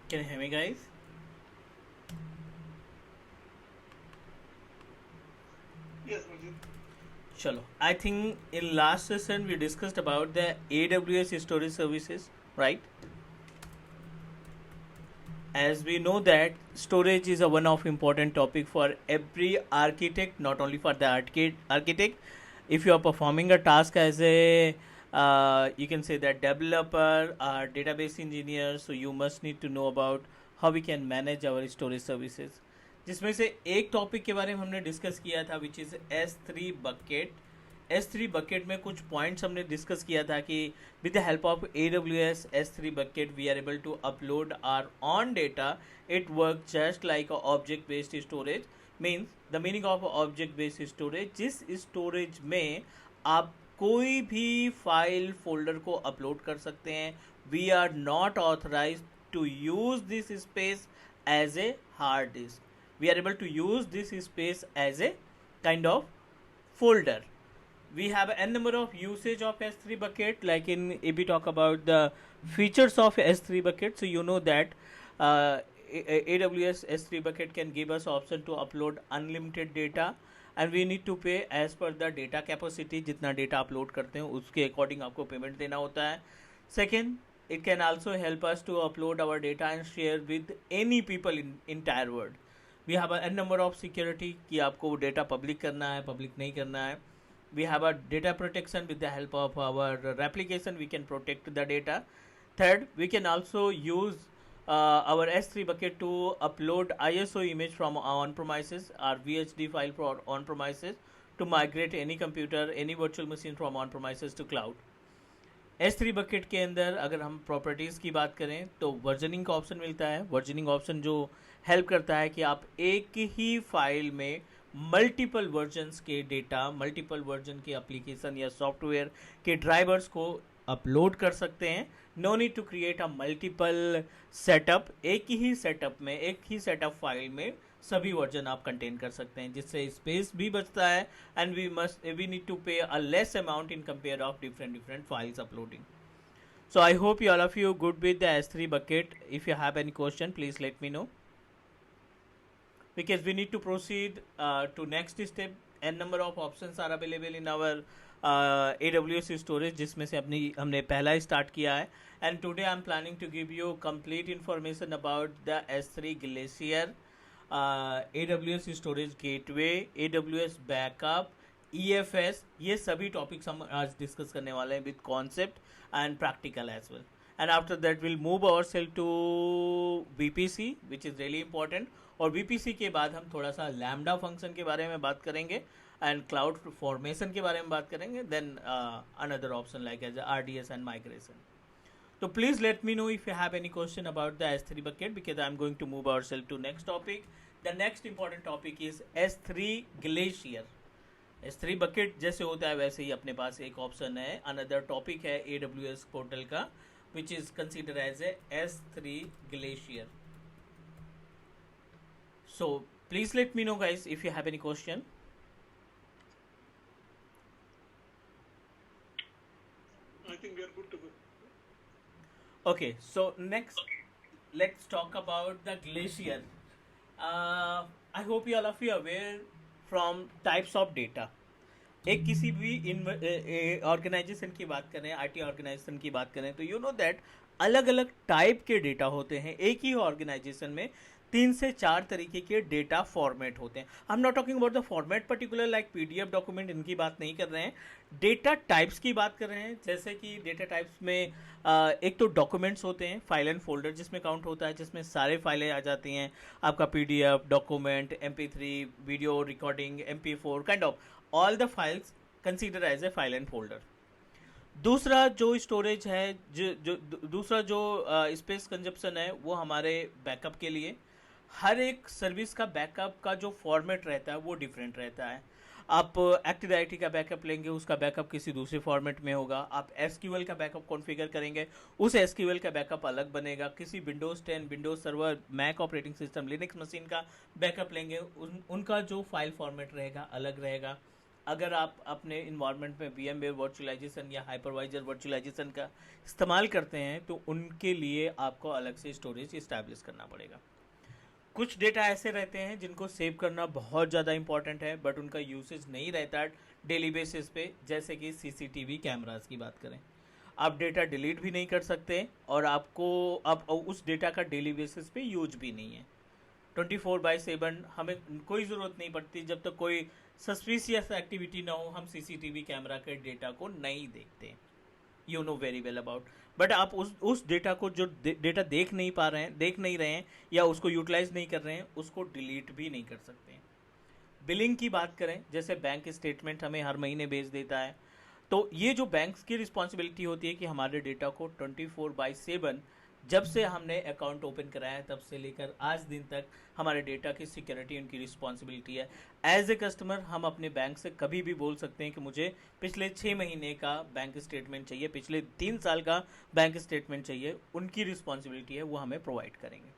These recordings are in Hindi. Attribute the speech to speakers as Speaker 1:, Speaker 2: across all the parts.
Speaker 1: Can you hear me, guys?
Speaker 2: Yes, Manjeet.
Speaker 1: Chalo. I think in last session we discussed about the AWS storage services, right? As we know that storage is a one of important topic for every architect, not only for the architect. If you are performing a task as a you can say that developer or database engineer, so you must need to know about how we can manage our storage services. जिसमें से एक टॉपिक के बारे में हमने डिस्कस किया था विच इज़ S3 बकेट में कुछ पॉइंट्स हमने डिस्कस किया था कि with the help of AWS S3 bucket we are able to upload our own data. It work just like object based storage. Means the meaning of object based storage, जिस स्टोरेज में आप कोई भी फाइल फोल्डर को अपलोड कर सकते हैं. We are not authorise to use this space as a hard disk. We are able to use this space as a kind of folder. We have n number of usage of S3 bucket. Like in, if we talk about the features of S3 bucket, so you know that AWS S3 bucket can give us option to upload unlimited data, and we need to pay as per the data capacity. जितना data upload करते हैं उसके according आपको payment देना होता है. Second, it can also help us to upload our data and share with any people in entire world. We have an number of security कि आपको डेटा पब्लिक करना है, पब्लिक नहीं करना है. We have a data protection with the help of our replication we can protect the data. Third, we can also use our S3 bucket to upload ISO image from on premises or VHD file for on premises to migrate any computer, any virtual machine from on premises to cloud. S3 bucket के अंदर अगर हम प्रॉपर्टीज़ की बात करें तो वर्जनिंग का ऑप्शन मिलता है. वर्जनिंग ऑप्शन जो हेल्प करता है कि आप एक ही फाइल में मल्टीपल वर्जन्स के डेटा, मल्टीपल वर्जन के एप्लीकेशन या सॉफ्टवेयर के ड्राइवर्स को अपलोड कर सकते हैं. No need to create a multiple setup. एक ही सेटअप में, एक ही सेटअप फाइल में सभी वर्जन आप कंटेन कर सकते हैं, जिससे स्पेस भी बचता है एंड वी नीड टू पे a less amount in compare of different files uploading. So I hope you all of you good with the S3 bucket. If you have any question, please let me know. Because we need to proceed to next step. N number of options are available in our AWS storage, जिसमें से अपनी हमने पहला स्टार्ट किया है. And today I'm planning to give you complete information about the S3 Glacier, AWS Storage Gateway, AWS Backup, EFS. ये सभी टॉपिक्स हम आज डिस्कस करने वाले हैं with concept and practical as well. And after that we'll move ourselves to VPC, which is really important. और VPC के बाद हम थोड़ा सा लैम्डा फंक्शन के बारे में बात करेंगे एंड क्लाउड फॉर्मेशन के बारे में बात करेंगे. Then another option like as RDS and migration. So please let me know if you have any question about the S3 bucket, because I'm going to move ourselves to next topic. The next important topic is S3 Glacier. S3 bucket जैसे होता है वैसे ही अपने पास एक ऑप्शन है, अनदर टॉपिक है AWS पोर्टल का, which is considered as a S3 Glacier. So please let me know guys if you have any question.
Speaker 2: I think we are good to go.
Speaker 1: Okay, so next let's talk about the glacier. I hope you all of you are aware from types of data. एक किसी भी ऑर्गेनाइजेशन की बात करें, आईटी ऑर्गेनाइजेशन की बात करें, तो यू नो दैट अलग अलग टाइप के डेटा होते हैं. एक ही ऑर्गेनाइजेशन में 3 से 4 तरीके के डेटा फॉर्मेट होते हैं. आई am not talking about the format particular like PDF document, इनकी बात नहीं कर रहे हैं. डेटा टाइप्स की बात कर रहे हैं. जैसे कि डेटा टाइप्स में एक तो डॉक्यूमेंट्स होते हैं, फाइल एंड फोल्डर जिसमें काउंट होता है, जिसमें सारे फाइलें आ जाती हैं. आपका PDF document, MP3 video recording, MP4 kind of all the files consider as a file and folder. दूसरा जो स्टोरेज है, दूसरा जो स्पेस कंजप्शन है, वो हमारे बैकअप के लिए. हर एक सर्विस का बैकअप का जो फॉर्मेट रहता है वो डिफरेंट रहता है. आप एक्टिव डायरेक्टरी का बैकअप लेंगे, उसका बैकअप किसी दूसरे फॉर्मेट में होगा. आप SQL का बैकअप कॉन्फ़िगर करेंगे, उस SQL का बैकअप अलग बनेगा. किसी Windows 10, Windows server, Mac operating system, Linux machine का बैकअप लेंगे, उनका जो फाइल फॉर्मेट रहेगा अलग रहेगा. अगर आप अपने इन्वायरमेंट में VMware वर्चुअलाइजेशन या हाइपरवाइजर वर्चुअलाइजेशन का इस्तेमाल करते हैं तो उनके लिए आपको अलग से स्टोरेज इस्टेब्लिश करना पड़ेगा। कुछ डेटा ऐसे रहते हैं जिनको सेव करना बहुत ज़्यादा इंपॉर्टेंट है बट उनका यूसेज नहीं रहता डेली बेसिस पे, जैसे कि CCTV कैमरास की बात करें। आप डेटा डिलीट भी नहीं कर सकते और आपको अब उस डेटा का डेली बेसिस पे यूज भी नहीं है। 24/7 हमें कोई ज़रूरत नहीं पड़ती, जब तक कोई सस्पिशियस एक्टिविटी ना हो हम CCTV कैमरा के डेटा को नहीं देखते। You know very well about. But आप उस डेटा को जो डेटा देख नहीं पा रहे हैं, देख नहीं रहे हैं या उसको यूटिलाइज नहीं कर रहे हैं, उसको डिलीट भी नहीं कर सकते हैं। बिलिंग की बात करें, जैसे बैंक स्टेटमेंट हमें हर महीने भेज देता है, तो ये जो बैंक्स की रिस्पॉन्सिबिलिटी होती है कि हमारे डेटा को 24/7 जब से हमने अकाउंट ओपन कराया है तब से लेकर आज दिन तक हमारे डेटा की सिक्योरिटी उनकी रिस्पॉन्सिबिलिटी है। एज ए कस्टमर हम अपने बैंक से कभी भी बोल सकते हैं कि मुझे पिछले 6 महीने का बैंक स्टेटमेंट चाहिए, पिछले 3 साल का बैंक स्टेटमेंट चाहिए, उनकी रिस्पॉन्सिबिलिटी है, वो हमें प्रोवाइड करेंगे।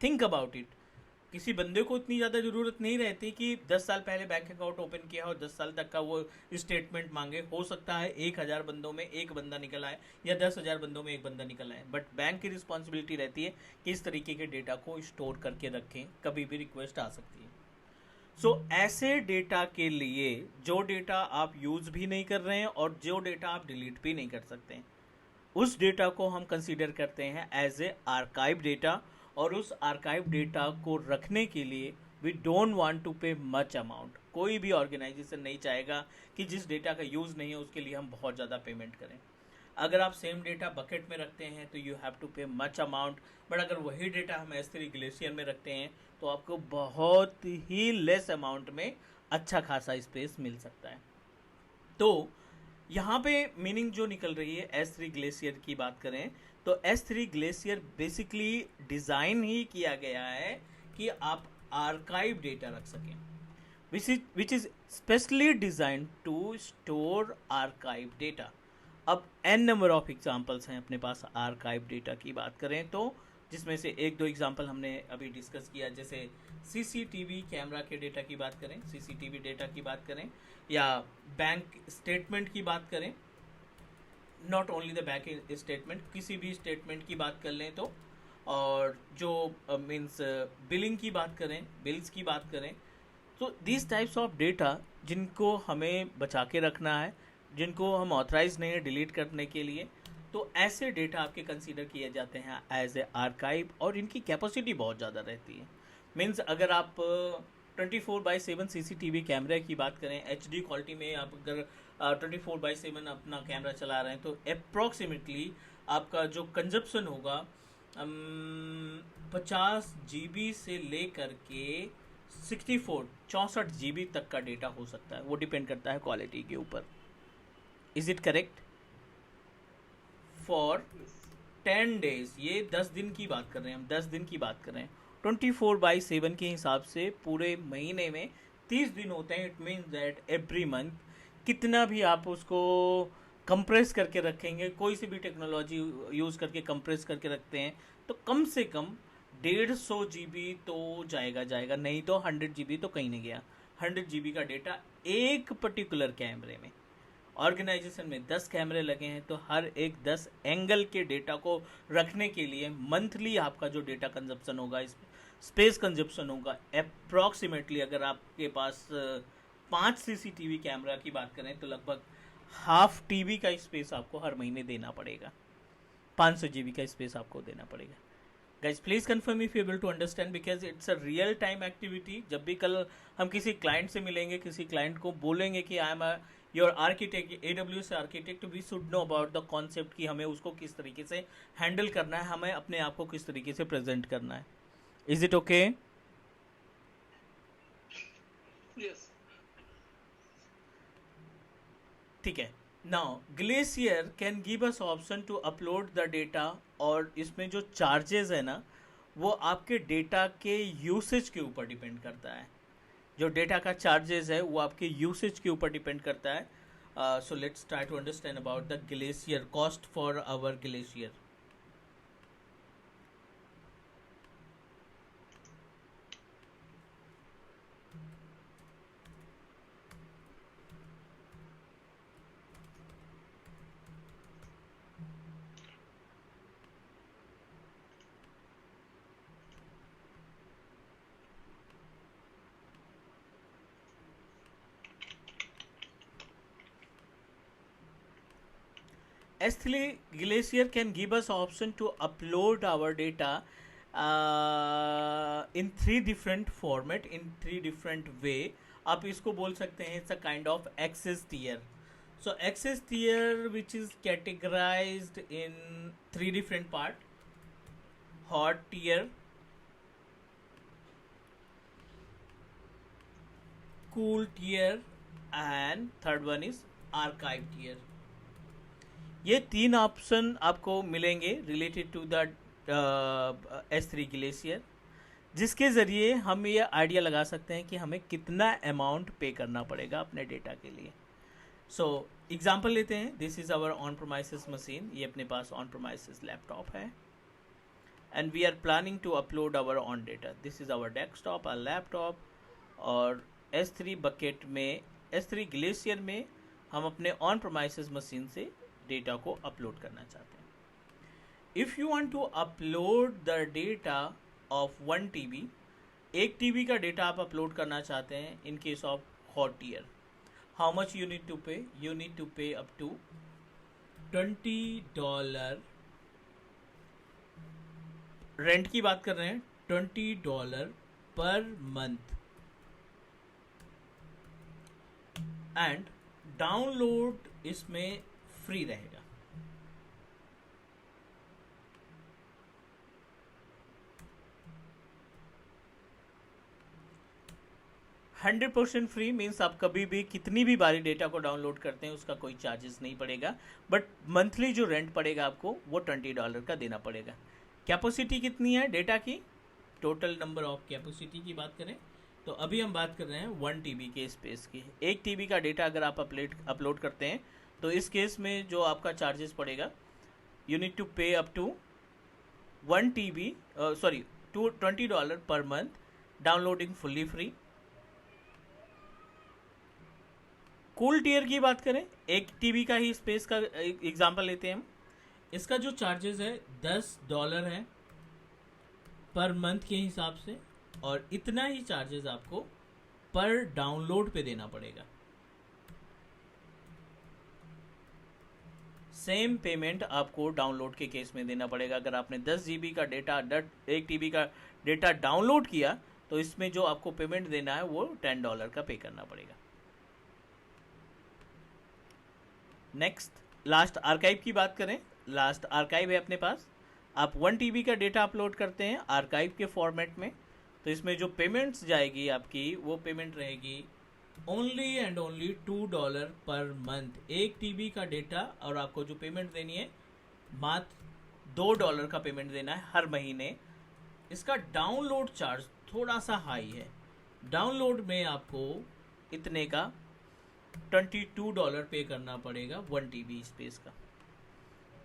Speaker 1: Think about it. किसी बंदे को इतनी ज़्यादा ज़रूरत नहीं रहती कि 10 साल पहले बैंक अकाउंट ओपन किया और 10 साल तक का वो स्टेटमेंट मांगे। हो सकता है 1,000 बंदों में एक बंदा निकल आए या 10,000 बंदों में एक बंदा निकल आए, बट बैंक की रिस्पॉन्सिबिलिटी रहती है कि इस तरीके के डेटा को स्टोर करके रखें, कभी भी रिक्वेस्ट आ सकती है। सो ऐसे डेटा के लिए जो डेटा आप यूज़ भी नहीं कर रहे हैं और जो डेटा आप डिलीट भी नहीं कर सकते हैं, उस डेटा को हम कंसीडर करते हैं एज ए आर्काइव डेटा। और उस आर्काइव डेटा को रखने के लिए we don't want to pay much amount. कोई भी ऑर्गेनाइजेशन नहीं चाहेगा कि जिस डेटा का यूज़ नहीं है उसके लिए हम बहुत ज़्यादा पेमेंट करें। अगर आप सेम डेटा बकेट में रखते हैं तो you have to pay much amount, but अगर वही डेटा हम S3 ग्लेशियर में रखते हैं तो आपको बहुत ही लेस अमाउंट में अच्छा खासा स्पेस मिल सकता है। तो यहाँ पे मीनिंग जो निकल रही है S3 ग्लेशियर की बात करें तो S3 ग्लेशियर बेसिकली डिज़ाइन ही किया गया है कि आप आर्काइव डेटा रख सकें, which is specially design to store archive data. अब n नंबर ऑफ एग्जांपल्स हैं अपने पास आर्काइव डेटा की बात करें तो, जिसमें से एक दो एग्जांपल हमने अभी डिस्कस किया, जैसे CCTV कैमरा के डेटा की बात करें, CCTV डेटा की बात करें, या बैंक स्टेटमेंट की बात करें, not only the bank statement, किसी भी स्टेटमेंट की बात कर लें तो, और जो मीन्स बिलिंग की बात करें, बिल्स की बात करें, तो दिस टाइप्स ऑफ डेटा जिनको हमें बचा के रखना है, जिनको हम ऑथराइज नहीं है डिलीट करने के लिए, तो ऐसे डेटा आपके कंसीडर किए जाते हैं एज ए आर्काइव। और इनकी कैपेसिटी बहुत ज़्यादा रहती है। मीन्स अगर आप 24/7 CCTV कैमरे की बात करें, HD क्वालिटी में आप अगर 24/7 अपना कैमरा चला रहे हैं तो अप्रॉक्सीमेटली आपका जो कंजप्शन होगा 50 GB से लेकर के 64 GB तक का डेटा हो सकता है। वो डिपेंड करता है क्वालिटी के ऊपर। Is it correct? For 10 days, ये 10 दिन की बात कर रहे हैं हम, 10 दिन की बात कर रहे हैं। 24/7 के हिसाब से पूरे महीने में 30 दिन होते हैं। It means that every month कितना भी आप उसको कंप्रेस करके रखेंगे, कोई सी भी टेक्नोलॉजी यूज़ करके कंप्रेस करके रखते हैं, तो कम से कम 150 GB तो जाएगा, नहीं तो 100 GB तो कहीं नहीं गया। 100 GB का डेटा एक पर्टिकुलर कैमरे में। ऑर्गेनाइजेशन में 10 कैमरे लगे हैं तो हर एक 10 एंगल के डेटा को रखने के लिए मंथली आपका जो डेटा कंजप्शन होगा, स्पेस कंजप्शन होगा, अप्रॉक्सीमेटली अगर आपके पास 5 CCTV कैमरा की बात करें तो लगभग हाफ TV का स्पेस आपको हर महीने देना पड़ेगा। 500 GB का स्पेस आपको देना पड़ेगा। Guys please confirm if you able to understand, because it's a real time activity. जब भी कल हम किसी क्लाइंट से मिलेंगे, किसी क्लाइंट को बोलेंगे कि I am your architect, AWS architect, we should know about the concept कि हमें उसको किस तरीके से हैंडल करना है, हमें अपने आप को किस तरीके से प्रेजेंट करना है। Is it okay?
Speaker 2: Yes.
Speaker 1: ठीक है। Now Glacier can give us option to upload the data, और इसमें जो चार्जेस है ना वो आपके डेटा के यूसेज के ऊपर डिपेंड करता है। जो डेटा का चार्जेस है वो आपके यूसेज के ऊपर डिपेंड करता है। So let's try to understand about the Glacier cost for our Glacier. S3 Glacier can give us option to upload our data in 3 different format, in 3 different way. आप इसको बोल सकते हैं it's a kind of access tier. So access tier which is categorized in 3 different part: hot tier, cool tier and third one is archive tier. ये 3 ऑप्शन आपको मिलेंगे related to the S3 glacier, जिसके ज़रिए हम ये आइडिया लगा सकते हैं कि हमें कितना अमाउंट पे करना पड़ेगा अपने डेटा के लिए. सो एग्जांपल लेते हैं. This is our on premises machine. ये अपने पास ऑन प्रोमाइसिस लैपटॉप है and we are planning to upload our own data. This is our desktop, our laptop. और S3 बकेट में, S3 ग्लेशियर में हम अपने ऑन प्रोमाइसिस मशीन से डेटा को अपलोड करना चाहते हैं. If you want to upload the data of 1 TB, 1 TB का डेटा आप अपलोड करना चाहते हैं इन case of hot tier, how much you need to pay? You need to pay up to $20. Rent की बात कर रहे हैं, $20 पर मंथ. एंड डाउनलोड इसमें फ्री रहेगा. %100% फ्री मीन्स आप कभी भी कितनी भी बारी डेटा को डाउनलोड करते हैं उसका कोई चार्जेस नहीं पड़ेगा. बट मंथली जो रेंट पड़ेगा आपको वो $20 का देना पड़ेगा. कैपेसिटी कितनी है डेटा की? टोटल नंबर ऑफ कैपेसिटी की बात करें तो अभी हम बात कर रहे हैं 1 TB के स्पेस की. 1 TB का डेटा अगर आप अपलोड करते हैं तो इस केस में जो आपका चार्जेस पड़ेगा, you need to pay up to 1 TB to $20 per month. Downloading fully free. Cool tier की बात करें, 1 TB का ही स्पेस का एग्जांपल लेते हैं हम. इसका जो चार्जेस है $10 है पर मंथ के हिसाब से, और इतना ही चार्जेस आपको पर डाउनलोड पे देना पड़ेगा. सेम पेमेंट आपको डाउनलोड के केस में देना पड़ेगा. अगर आपने 10 GB का डेटा 1 TB का डेटा डाउनलोड किया तो इसमें जो आपको पेमेंट देना है वो $10 का पे करना पड़ेगा. नेक्स्ट, लास्ट आर्काइव की बात करें. लास्ट आर्काइव है अपने पास. आप 1 TB का डेटा अपलोड करते हैं आर्काइव के फॉर्मेट में, तो इसमें जो पेमेंट्स जाएगी आपकी वो पेमेंट रहेगी only and only $2 per month. 1 TB का डेटा और आपको जो पेमेंट देनी है मात्र $2 का पेमेंट देना है हर महीने. इसका डाउनलोड चार्ज थोड़ा सा हाई है. डाउनलोड में आपको इतने का $22 पे करना पड़ेगा 1 TB स्पेस का.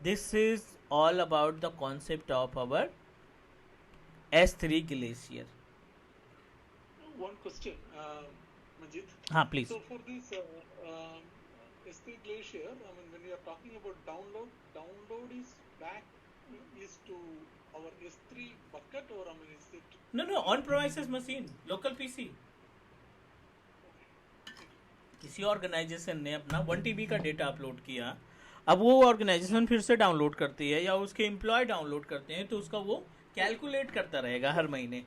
Speaker 1: This is all about the concept of our S3 Glacier.
Speaker 2: One question, Majid.
Speaker 1: हाँ please.
Speaker 2: So for this S3 Glacier, I mean, when we are talking about download is back is to our S3 bucket, or I mean, is it?
Speaker 1: No, on premises machine, local PC. किसी ऑर्गेनाइजेशन ने अपना 1 TB का डेटा अपलोड किया, अब वो ऑर्गेनाइजेशन फिर से डाउनलोड करती है या उसके एम्प्लॉय डाउनलोड करते हैं, तो उसका वो कैलकुलेट करता रहेगा हर महीने.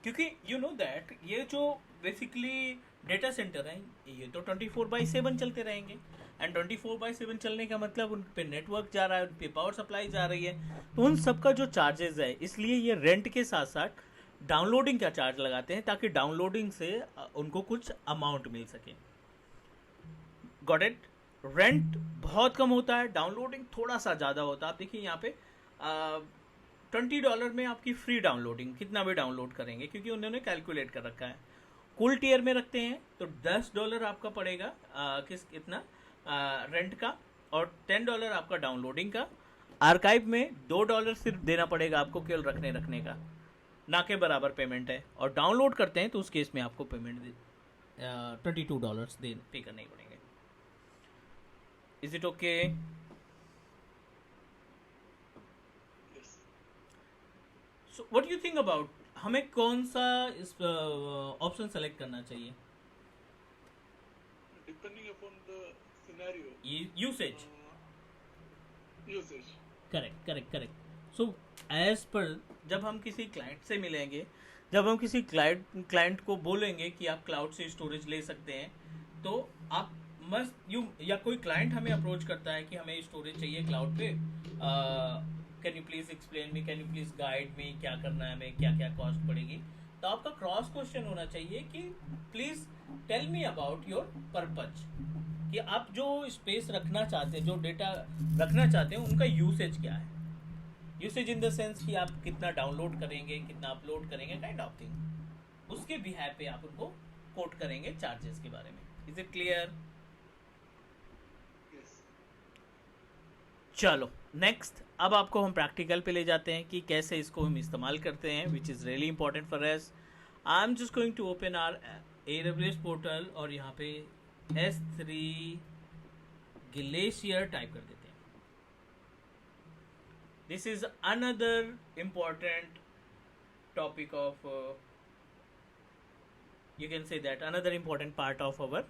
Speaker 1: क्योंकि यू नो दैट ये जो बेसिकली डेटा सेंटर हैं ये तो 24/7 चलते रहेंगे. एंड 24/7 चलने का मतलब उन पे नेटवर्क जा रहा है, उन पे पावर सप्लाई जा रही है, तो उन सब का जो चार्जेस है, इसलिए ये रेंट के साथ साथ डाउनलोडिंग का चार्ज लगाते हैं ताकि डाउनलोडिंग से उनको कुछ अमाउंट मिल सके. Got it? रेंट बहुत कम होता है, डाउनलोडिंग थोड़ा सा ज़्यादा होता है. आप देखिए यहाँ पे $20 में आपकी फ्री डाउनलोडिंग, कितना भी डाउनलोड करेंगे क्योंकि उन्होंने कैलकुलेट कर रखा है. कूल टियर में रखते हैं तो $10 आपका पड़ेगा कितना रेंट का, और $10 आपका डाउनलोडिंग का. आर्काइव में $2 सिर्फ देना पड़ेगा आपको केवल रखने का, ना के बराबर पेमेंट है. और डाउनलोड करते हैं तो उस केस में आपको पेमेंट $22 पे करने पड़ेंगे. Is it okay?
Speaker 2: Yes.
Speaker 1: So what you think about, हमें कौन सा इस ऑप्शन सेलेक्ट करना चाहिए?
Speaker 2: Depending upon the scenario.
Speaker 1: Usage.
Speaker 2: Usage.
Speaker 1: Correct. So as per जब हम किसी क्लाइंट से मिलेंगे, जब हम किसी क्लाइंट को बोलेंगे कि आप क्लाउड से स्टोरेज ले सकते हैं, तो आप मस्ट यू, या कोई क्लाइंट हमें अप्रोच करता है कि हमें स्टोरेज चाहिए क्लाउड पे, can you please explain me, can you please guide me, क्या करना है हमें, क्या क्या कॉस्ट पड़ेगी. तो आपका क्रॉस क्वेश्चन होना चाहिए कि please tell me about your purpose, कि आप जो स्पेस रखना चाहते हैं, जो डेटा रखना चाहते हैं, उनका यूसेज क्या है. यूसेज इन द सेंस कि आप कितना डाउनलोड करेंगे, कितना अपलोड करेंगे, काइंड ऑफ थिंग. उसके बिहाफ पे आप उनको कोट करेंगे चार्जेस के बारे में. Is it clear? चलो नेक्स्ट, अब आपको हम प्रैक्टिकल पे ले जाते हैं कि कैसे इसको हम इस्तेमाल करते हैं, which is really important for us. I am just going to open our AWS portal और यहाँ पे S3 ग्लेशियर टाइप कर देते हैं. This is another important topic of, you can say that another important part of our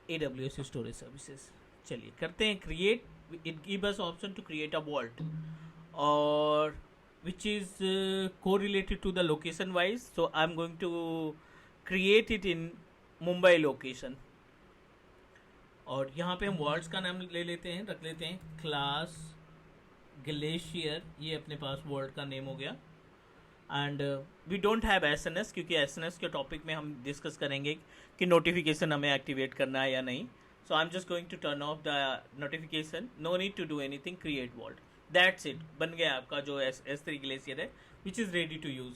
Speaker 1: AWS storage services. चलिए करते हैं create. It give us option to create a vault or which is correlated to the location wise. So I'm going to create it in Mumbai location. और यहाँ पे हम vaults का नाम ले लेते हैं, रख लेते हैं क्लास ग्लेशियर. ये अपने पास vault का नेम हो गया. And we don't have SNS, क्योंकि SNS के टॉपिक में हम डिस्कस करेंगे कि नोटिफिकेशन हमें एक्टिवेट करना है या नहीं. So I am just going to turn off the notification. No need to do anything. Create vault, that's it. बन गया आपका जो S3 ग्लेशियर है, which is ready to use.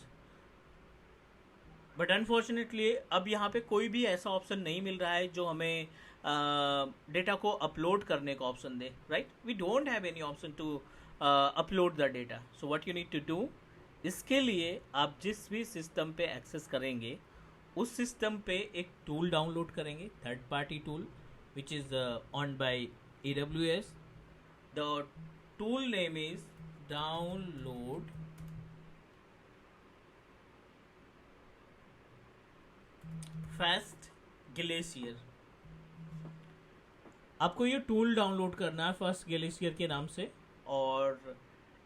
Speaker 1: But unfortunately अब यहाँ पे कोई भी ऐसा ऑप्शन नहीं मिल रहा है जो हमें डेटा को अपलोड करने का ऑप्शन दे. Right, we don't have any option to upload the data. So what you need to do, इसके लिए आप जिस भी सिस्टम पे एक्सेस करेंगे, उस सिस्टम पे एक टूल डाउनलोड करेंगे, third party tool, which is owned by AWS. The tool name is download Fast Glacier. आपको ये टूल डाउनलोड करना है फास्ट ग्लेशियर के नाम से, और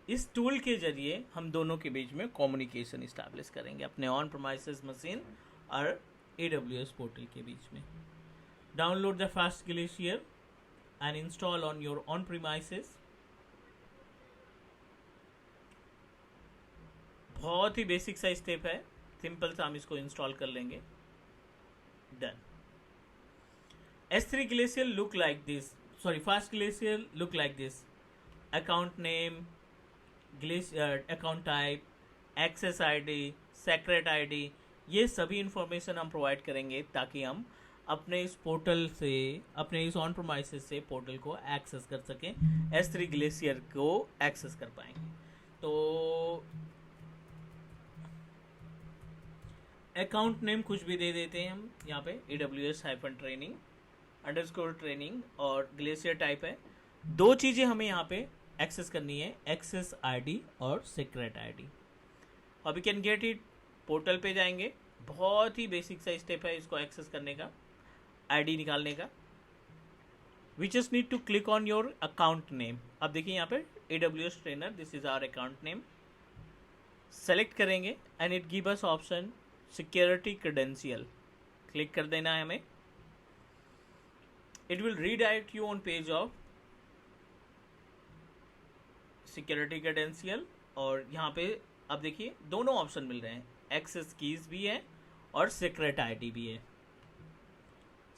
Speaker 1: इस टूल के जरिए हम दोनों के बीच में कम्युनिकेशन इस्टेब्लिश करेंगे अपने ऑन प्रीमाइसेस मशीन और AWS पोर्टल के बीच में. Download the Fast Glacier and install on your on premises. बहुत ही बेसिक सा स्टेप है, सिंपल सा हम इसको इंस्टॉल कर लेंगे. Done. S3 Glacier look like this, sorry Fast Glacier look like this. Account name, account type, access ID, secret ID, ये सभी इंफॉर्मेशन हम प्रोवाइड करेंगे ताकि हम अपने इस पोर्टल से, अपने इस ऑन प्रीमाइसेस से पोर्टल को एक्सेस कर सकें, S3 ग्लेशियर को एक्सेस कर पाएंगे. तो अकाउंट नेम कुछ भी दे देते हैं हम यहाँ पे, AWS-training _training, और ग्लेशियर टाइप है. दो चीज़ें हमें यहाँ पे एक्सेस करनी है, एक्सेस ID और सीक्रेट ID. अब you can get it. Portal पे जाएंगे, बहुत ही बेसिक सा स्टेप है इसको एक्सेस करने का, ID निकालने का. We just need to click on your account name. अब देखिए यहाँ पे AWS trainer, this is our account name. Select करेंगे and it give us option security credential. Click कर देना है हमें. It will redirect you on page of security credential. और यहाँ पे अब देखिए दोनों ऑप्शन मिल रहे हैं, एक्सेस कीज भी है और सीक्रेट ID भी है.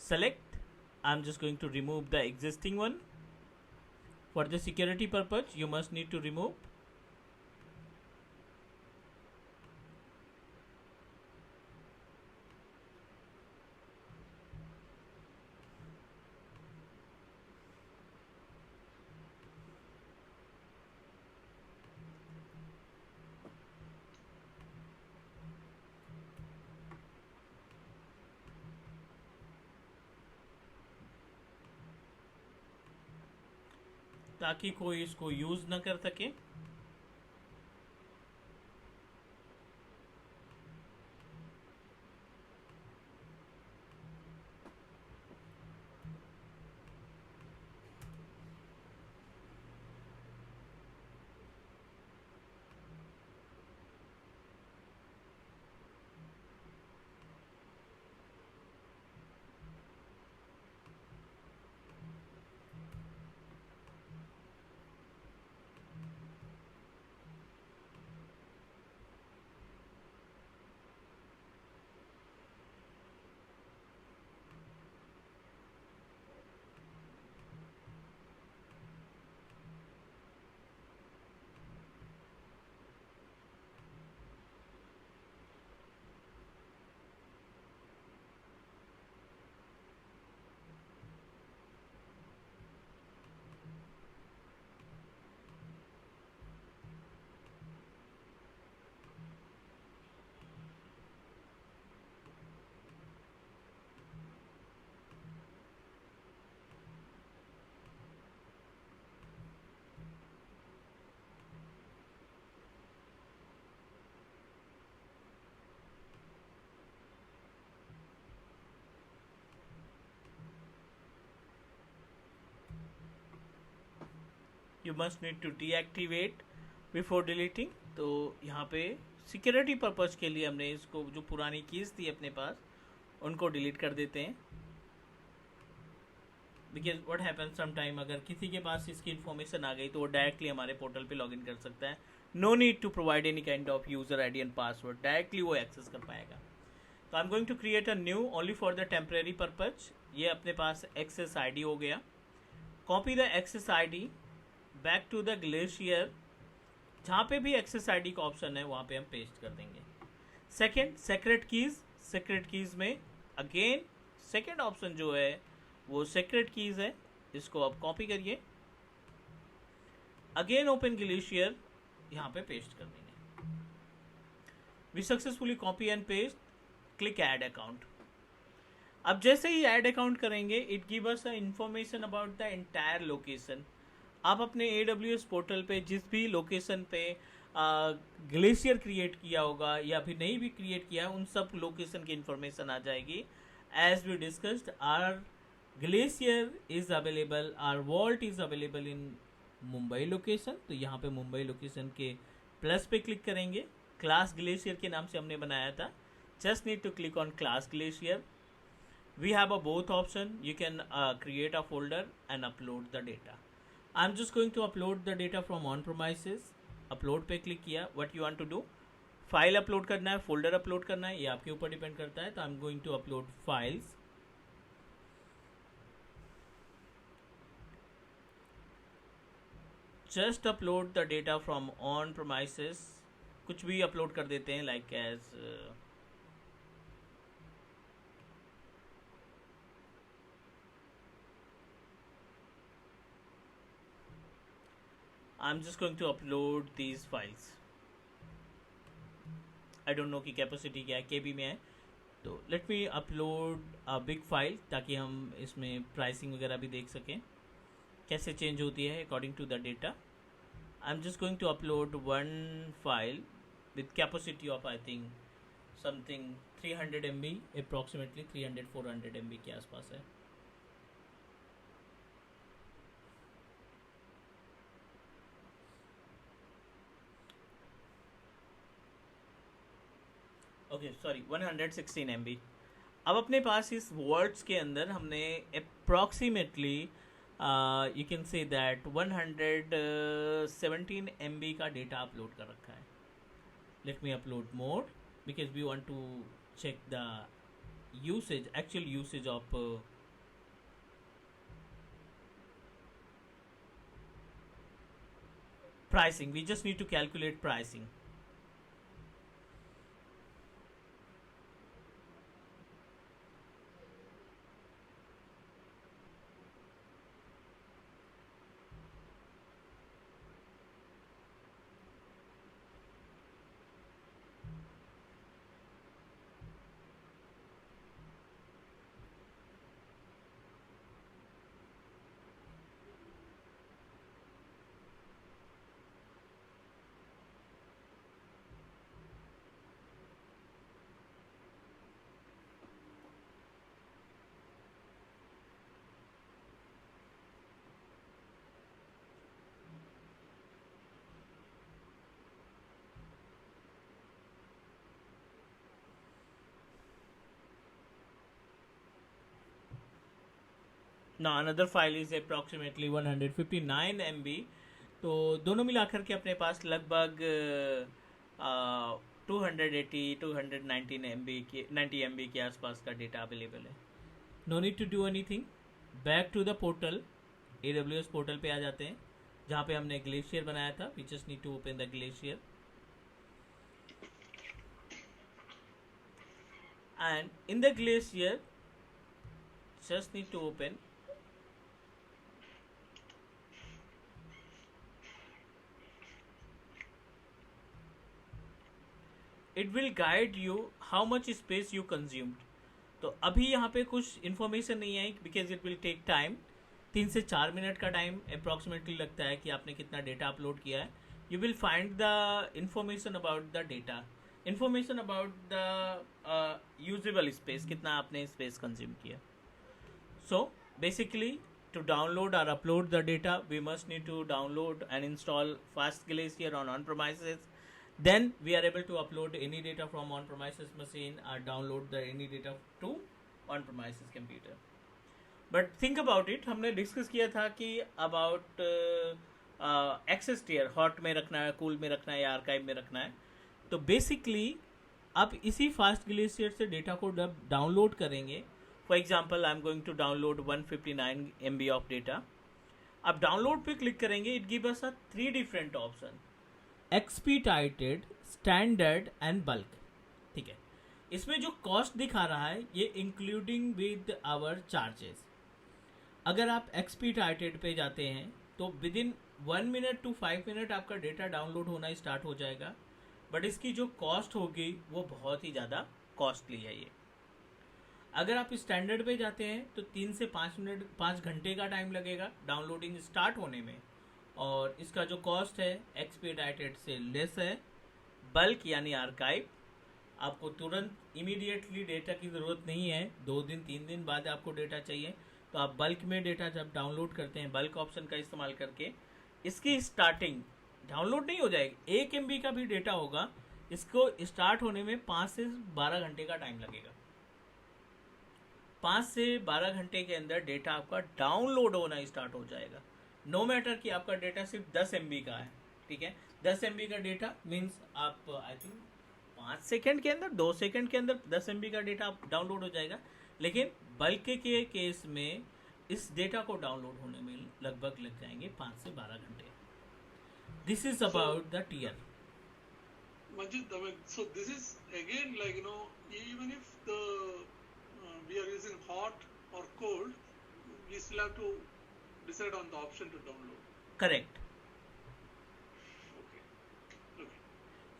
Speaker 1: Select. I am just going to remove the existing one. For the security purpose you must need to remove. ताकि कोई इसको यूज ना कर सके. You must need to deactivate before deleting. तो यहाँ पे सिक्योरिटी पर्पज़ के लिए हमने इसको जो पुरानी कीज़ थी अपने पास उनको डिलीट कर देते हैं। बिकॉज व्हाट हैपन समटाइम अगर किसी के पास इसकी इन्फॉर्मेशन आ गई तो वो डायरेक्टली हमारे पोर्टल पे लॉगिन कर सकता है। No need to provide any kind of user ID and password, directly वो एक्सेस कर पाएगा। तो I am going to create a new only for the temporary purpose. ये अपने पास एक्सेस आईडी हो गया। Copy the access ID back to the Glacier, जहाँ पे भी एक्सेस आईडी का ऑप्शन है वहाँ पे हम पेस्ट कर देंगे। Second, secret keys. Secret keys में अगेन सेकेंड ऑप्शन जो है वो सेक्रेट कीज़ है, इसको आप कॉपी करिए, अगेन ओपन ग्लेशियर, यहाँ पे पेस्ट कर देंगे। We successfully copy and paste, click add account. अब जैसे ही ऐड अकाउंट करेंगे it give us information about the entire location. आप अपने AWS पोर्टल पे जिस भी लोकेशन पे ग्लेशियर क्रिएट किया होगा या फिर नहीं भी क्रिएट किया उन सब लोकेशन की इंफॉर्मेशन आ जाएगी। As we discussed, our glacier is available, our vault is available in Mumbai location. तो यहाँ पे मुंबई लोकेशन के प्लस पे क्लिक करेंगे। क्लास ग्लेशियर के नाम से हमने बनाया था। Just need to click on class glacier. We have a both option, you can create a folder and upload the data. I am just going to upload the data from on premises. Upload पे क्लिक किया। What you want to do, file upload करना है, फोल्डर अपलोड करना है, ये आपके ऊपर डिपेंड करता है। तो I am going to upload files. Just upload the data from on premises, कुछ भी अपलोड कर देते हैं like as I'm just going to upload these files. I don't know कि कैपेसिटी क्या है, KB में है। तो let me upload a big file ताकि हम इसमें प्राइसिंग वगैरह भी देख सकें कैसे चेंज होती है according to the data. I am just going to upload one file with capacity of I think something 300 MB, approximately 300-400 MB के आसपास है। Okay sorry 116 MB। अब अपने पास इस वर्ड्स के अंदर हमने approximately you can say that 117 MB का डेटा अपलोड कर रखा है। Let me upload more because we want to check the usage, actual usage of pricing. We just need to calculate pricing. Now another file is approximately 159 MB। तो दोनों मिलाकर के अपने पास लगभग 280-219 MB के 90 MB के आसपास का डेटा अवेलेबल है। No need to do anything, back to the portal, AWS portal पे आ जाते हैं जहाँ पे हमने ग्लेशियर बनाया था। We just need to open the Glacier and in the glacier just need to open it will guide you how much space you consumed। तो अभी यहाँ पे कुछ इन्फॉर्मेशन नहीं आई because it will take time. 3 से 4 मिनट का टाइम अप्रॉक्सीमेटली लगता है कि आपने कितना डेटा अपलोड किया है। You will find the information about the data, information about the usable space, कितना आपने स्पेस कंज्यूम किया। So basically to download or upload the data, we must need to download and install Fast Glacier on premises. Then we are able to upload any data from on premises machine or download the any data to on premises computer. But think about it, हमने डिस्कस किया था कि अबाउट एक्सेस टियर, हॉट में रखना है, कूल में रखना है या आर्काइव में रखना है. तो बेसिकली आप इसी फास्ट ग्लेशियर से डेटा को जब डाउनलोड करेंगे, for example I am going to download 159 MB of data. आप डाउनलोड पे क्लिक करेंगे, it give us 3 different option, expedited, standard and bulk. ठीक है, इसमें जो कॉस्ट दिखा रहा है ये इंक्लूडिंग विद आवर चार्जेस. अगर आप एक्सपीडाइटेड पे जाते हैं तो with in 1 minute to 5 minute आपका डेटा डाउनलोड होना स्टार्ट हो जाएगा, बट इसकी जो कॉस्ट होगी वो बहुत ही ज़्यादा कॉस्टली है ये. अगर आप स्टैंडर्ड पे जाते हैं तो 3 से 5 घंटे का टाइम लगेगा डाउनलोडिंग स्टार्ट होने में, और इसका जो कॉस्ट है एक्सपीडाइटेड से लेस है. बल्क यानी आर्काइव, आपको तुरंत इमीडिएटली डेटा की ज़रूरत नहीं है, 2 दिन 3 दिन बाद आपको डेटा चाहिए, तो आप बल्क में डेटा जब डाउनलोड करते हैं बल्क ऑप्शन का इस्तेमाल करके, इसकी स्टार्टिंग डाउनलोड नहीं हो जाएगी. 1 MB का भी डेटा होगा, इसको स्टार्ट होने में 5 से 12 घंटे का टाइम लगेगा. 5 से 12 घंटे के अंदर डेटा आपका डाउनलोड होना स्टार्ट हो जाएगा. नो मैटर कि आपका डेटा सिर्फ 10 MB का है. ठीक है, 10 MB का डेटा मीन्स आप आई थिंक 5 सेकेंड के अंदर, 2 सेकेंड के अंदर 10 MB का डेटा डाउनलोड हो जाएगा. लेकिन बल्क के केस में इस डेटा को डाउनलोड होने में लगभग लग जाएंगे 5 से 12 घंटे. This is about the tier.
Speaker 2: Manjit, I mean, so this is again like, you know, even if the we are using hot or cold, we still have to decide on the option to download.
Speaker 1: Correct.
Speaker 2: Okay. Okay.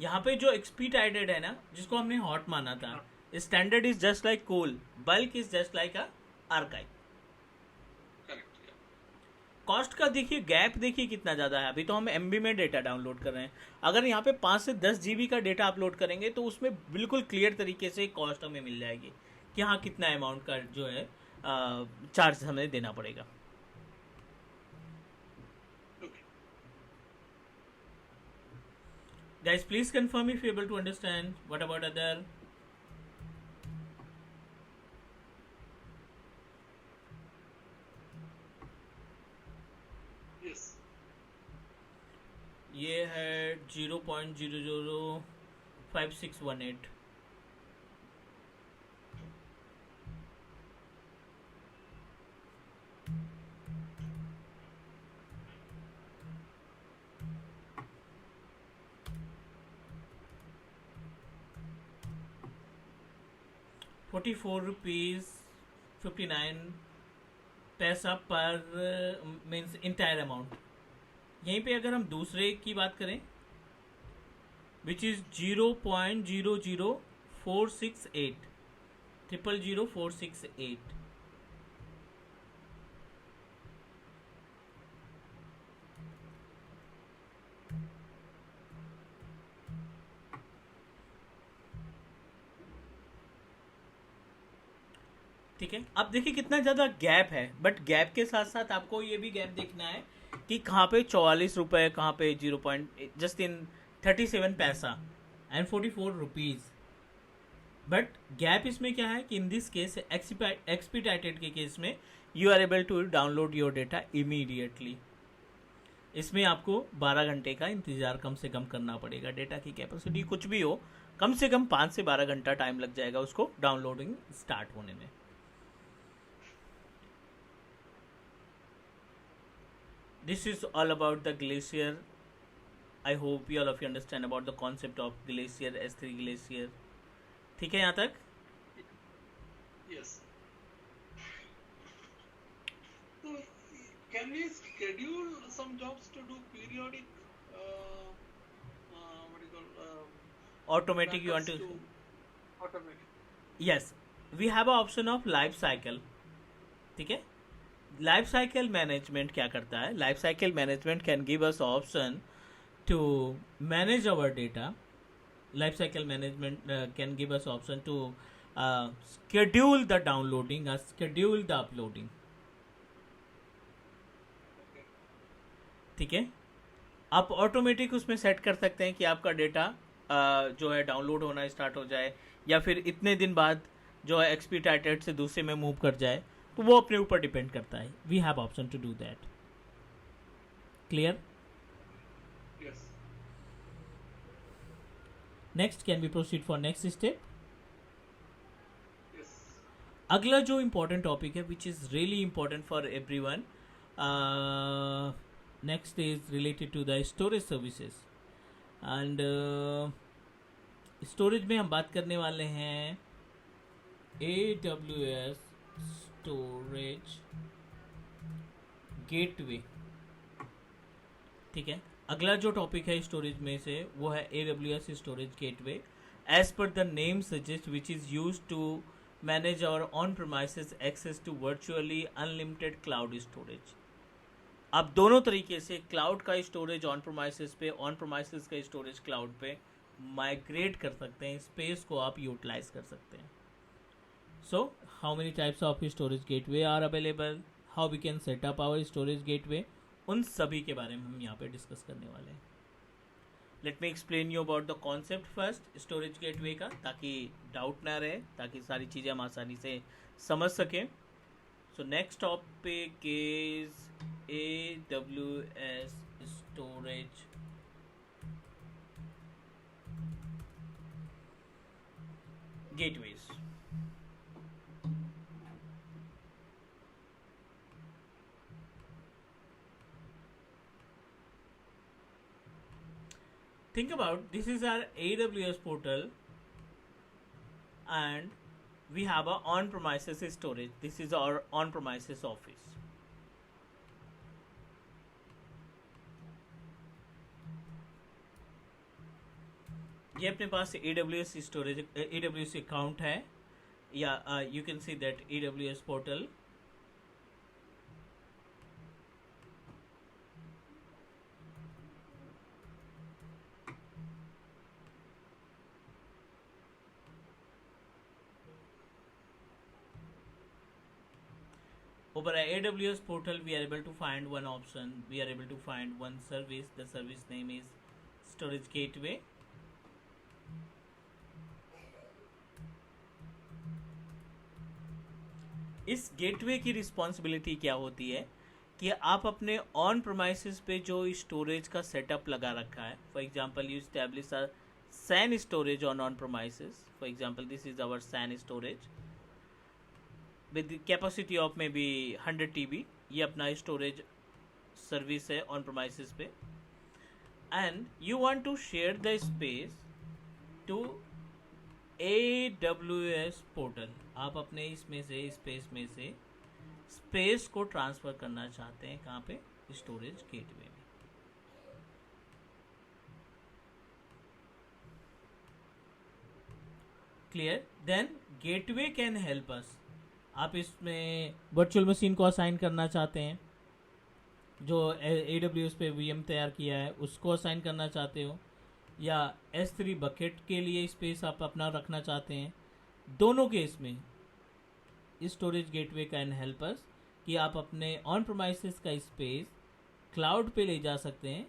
Speaker 1: यहाँ पे जो एक्सपीडाइटेड है ना, जिसको हमने हॉट माना था, standard is just like cool, bulk is just like a archive.
Speaker 2: Correct. Yeah.
Speaker 1: Cost का देखिए, गैप देखिए कितना ज़्यादा है. अभी तो हम MB में डेटा डाउनलोड कर रहे हैं, अगर यहाँ पे 5 से 10 GB का डेटा अपलोड करेंगे तो उसमें बिल्कुल क्लियर तरीके से कॉस्ट हमें मिल जाएगी कि हाँ कितना अमाउंट का जो है चार्ज हमें देना पड़ेगा.
Speaker 2: Okay.
Speaker 1: Guys, please confirm if you're able to understand. What about other?
Speaker 2: Yes.
Speaker 1: ये है 0.005618. ₹44.59 पर मीन्स इंटायर अमाउंट. यहीं पे अगर हम दूसरे की बात करें विच इज़ 0.00468, 0.00468. ठीक है, अब देखिए कितना ज़्यादा गैप है, बट गैप के साथ साथ आपको ये भी गैप देखना है कि कहाँ पे 44 रुपये, कहाँ पे 0.37 पैसा एंड 44 रुपीज़. बट गैप इसमें क्या है कि इन दिस केस एक्सपीडाइटेड के केस में you are able to download your data immediately. इसमें आपको 12 घंटे का इंतज़ार कम से कम करना पड़ेगा. डेटा की कैपेसिटी कुछ भी हो, कम से कम 5 से 12 घंटा टाइम लग जाएगा उसको डाउनलोडिंग स्टार्ट होने में. This is all about the glacier. I hope you all of you understand about the concept of glacier, S3 glacier. ठीक है यहाँ तक?
Speaker 2: Yes. So, can we schedule some jobs to do periodic, what do you call,
Speaker 1: Automatic you want to?
Speaker 2: automatic.
Speaker 1: Yes, we have an option of life cycle. ठीक है? लाइफ साइकिल मैनेजमेंट क्या करता है? Life cycle management can give us option to manage our data. Life cycle management can give us option to schedule the downloading or schedule the uploading. ठीक है, आप ऑटोमेटिक उसमें सेट कर सकते हैं कि आपका डेटा जो है डाउनलोड होना स्टार्ट हो जाए, या फिर इतने दिन बाद जो है एक्सपीडाइटेड से दूसरे में मूव कर जाए, तो वो अपने ऊपर डिपेंड करता है. We have option to do that. Clear?
Speaker 2: Yes.
Speaker 1: Next, can we proceed for next step?
Speaker 2: Yes.
Speaker 1: अगला जो इम्पोर्टेंट टॉपिक है, which is really important for everyone, next is related to the storage services. And storage में हम बात करने वाले हैं AWS स्टोरेज गेटवे. ठीक है, अगला जो टॉपिक है स्टोरेज में से वो है AWS storage gateway, as per the name suggest, which is use to manage और on premises access to virtually unlimited cloud storage. आप दोनों तरीके से क्लाउड का स्टोरेज ऑन प्रीमाइसेस पे, ऑन प्रीमाइसेस का स्टोरेज क्लाउड पे माइग्रेट कर सकते हैं, स्पेस को आप यूटिलाइज कर सकते हैं. So how many types of storage gateway are available, how we can set up our storage gateway, उन सभी के बारे में हम यहाँ पे डिस्कस करने वाले हैं. Let me explain you about the concept first storage gateway का, ताकि डाउट ना रहे, ताकि सारी चीज़ें हम आसानी से समझ सकें. So next topic is AWS storage gateways. Think about, this is our AWS portal and we have a on-premises storage. This is our on-premises office. ये अपने पास AWS स्टोरेज, AWS अकाउंट है, या you can see that AWS portal. Over AWS portal, we are able to find one option. We are able to find one service. The service name is Storage Gateway. इस गेटवे की रिस्पॉन्सिबिलिटी क्या होती है कि आप अपने ऑन प्रोमाइसिस पे जो स्टोरेज का सेटअप लगा रखा है, for example you establish a SAN storage on premises. For example this is our SAN storage with the capacity of maybe 100 TB. ये अपना स्टोरेज सर्विस है ऑन प्रोमाइसिस पे, and you want to share the space to AWS portal. आप अपने इसमें से स्पेस में से स्पेस को ट्रांसफ़र करना चाहते हैं, कहाँ पे? स्टोरेज गेटवे में. Clear? Then gateway can help us. आप इसमें वर्चुअल मशीन को असाइन करना चाहते हैं, जो AWS पे VM तैयार किया है उसको असाइन करना चाहते हो, या S3 बकेट के लिए स्पेस आप अपना रखना चाहते हैं. दोनों केस में स्टोरेज गेटवे कैन हेल्प अस कि आप अपने ऑन प्रोमाइसिस का स्पेस क्लाउड पे ले जा सकते हैं,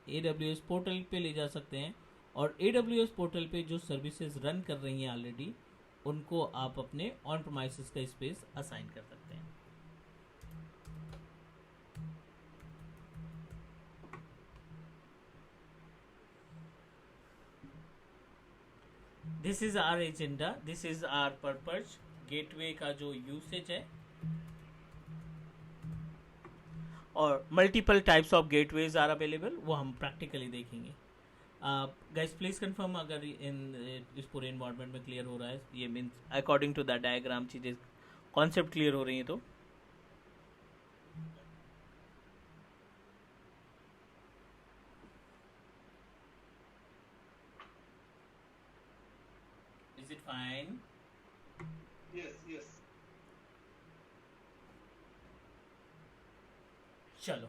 Speaker 1: AWS पोर्टल पे ले जा सकते हैं, और AWS पोर्टल पे जो सर्विसेज रन कर रही हैं ऑलरेडी, उनको आप अपने ऑन प्रोमाइसिस का स्पेस असाइन कर सकते हैं. This is our agenda, this is our purpose. Gateway का जो यूसेज है, और multiple types of gateways are available, वो हम प्रैक्टिकली देखेंगे. गाइस प्लीज कंफर्म अगर इस पूरे इन्वायरमेंट में क्लियर हो रहा है, ये means according to the diagram चीज़ें कॉन्सेप्ट क्लियर हो रही हैं. तो इज इट फाइन?
Speaker 2: Yes.
Speaker 1: चलो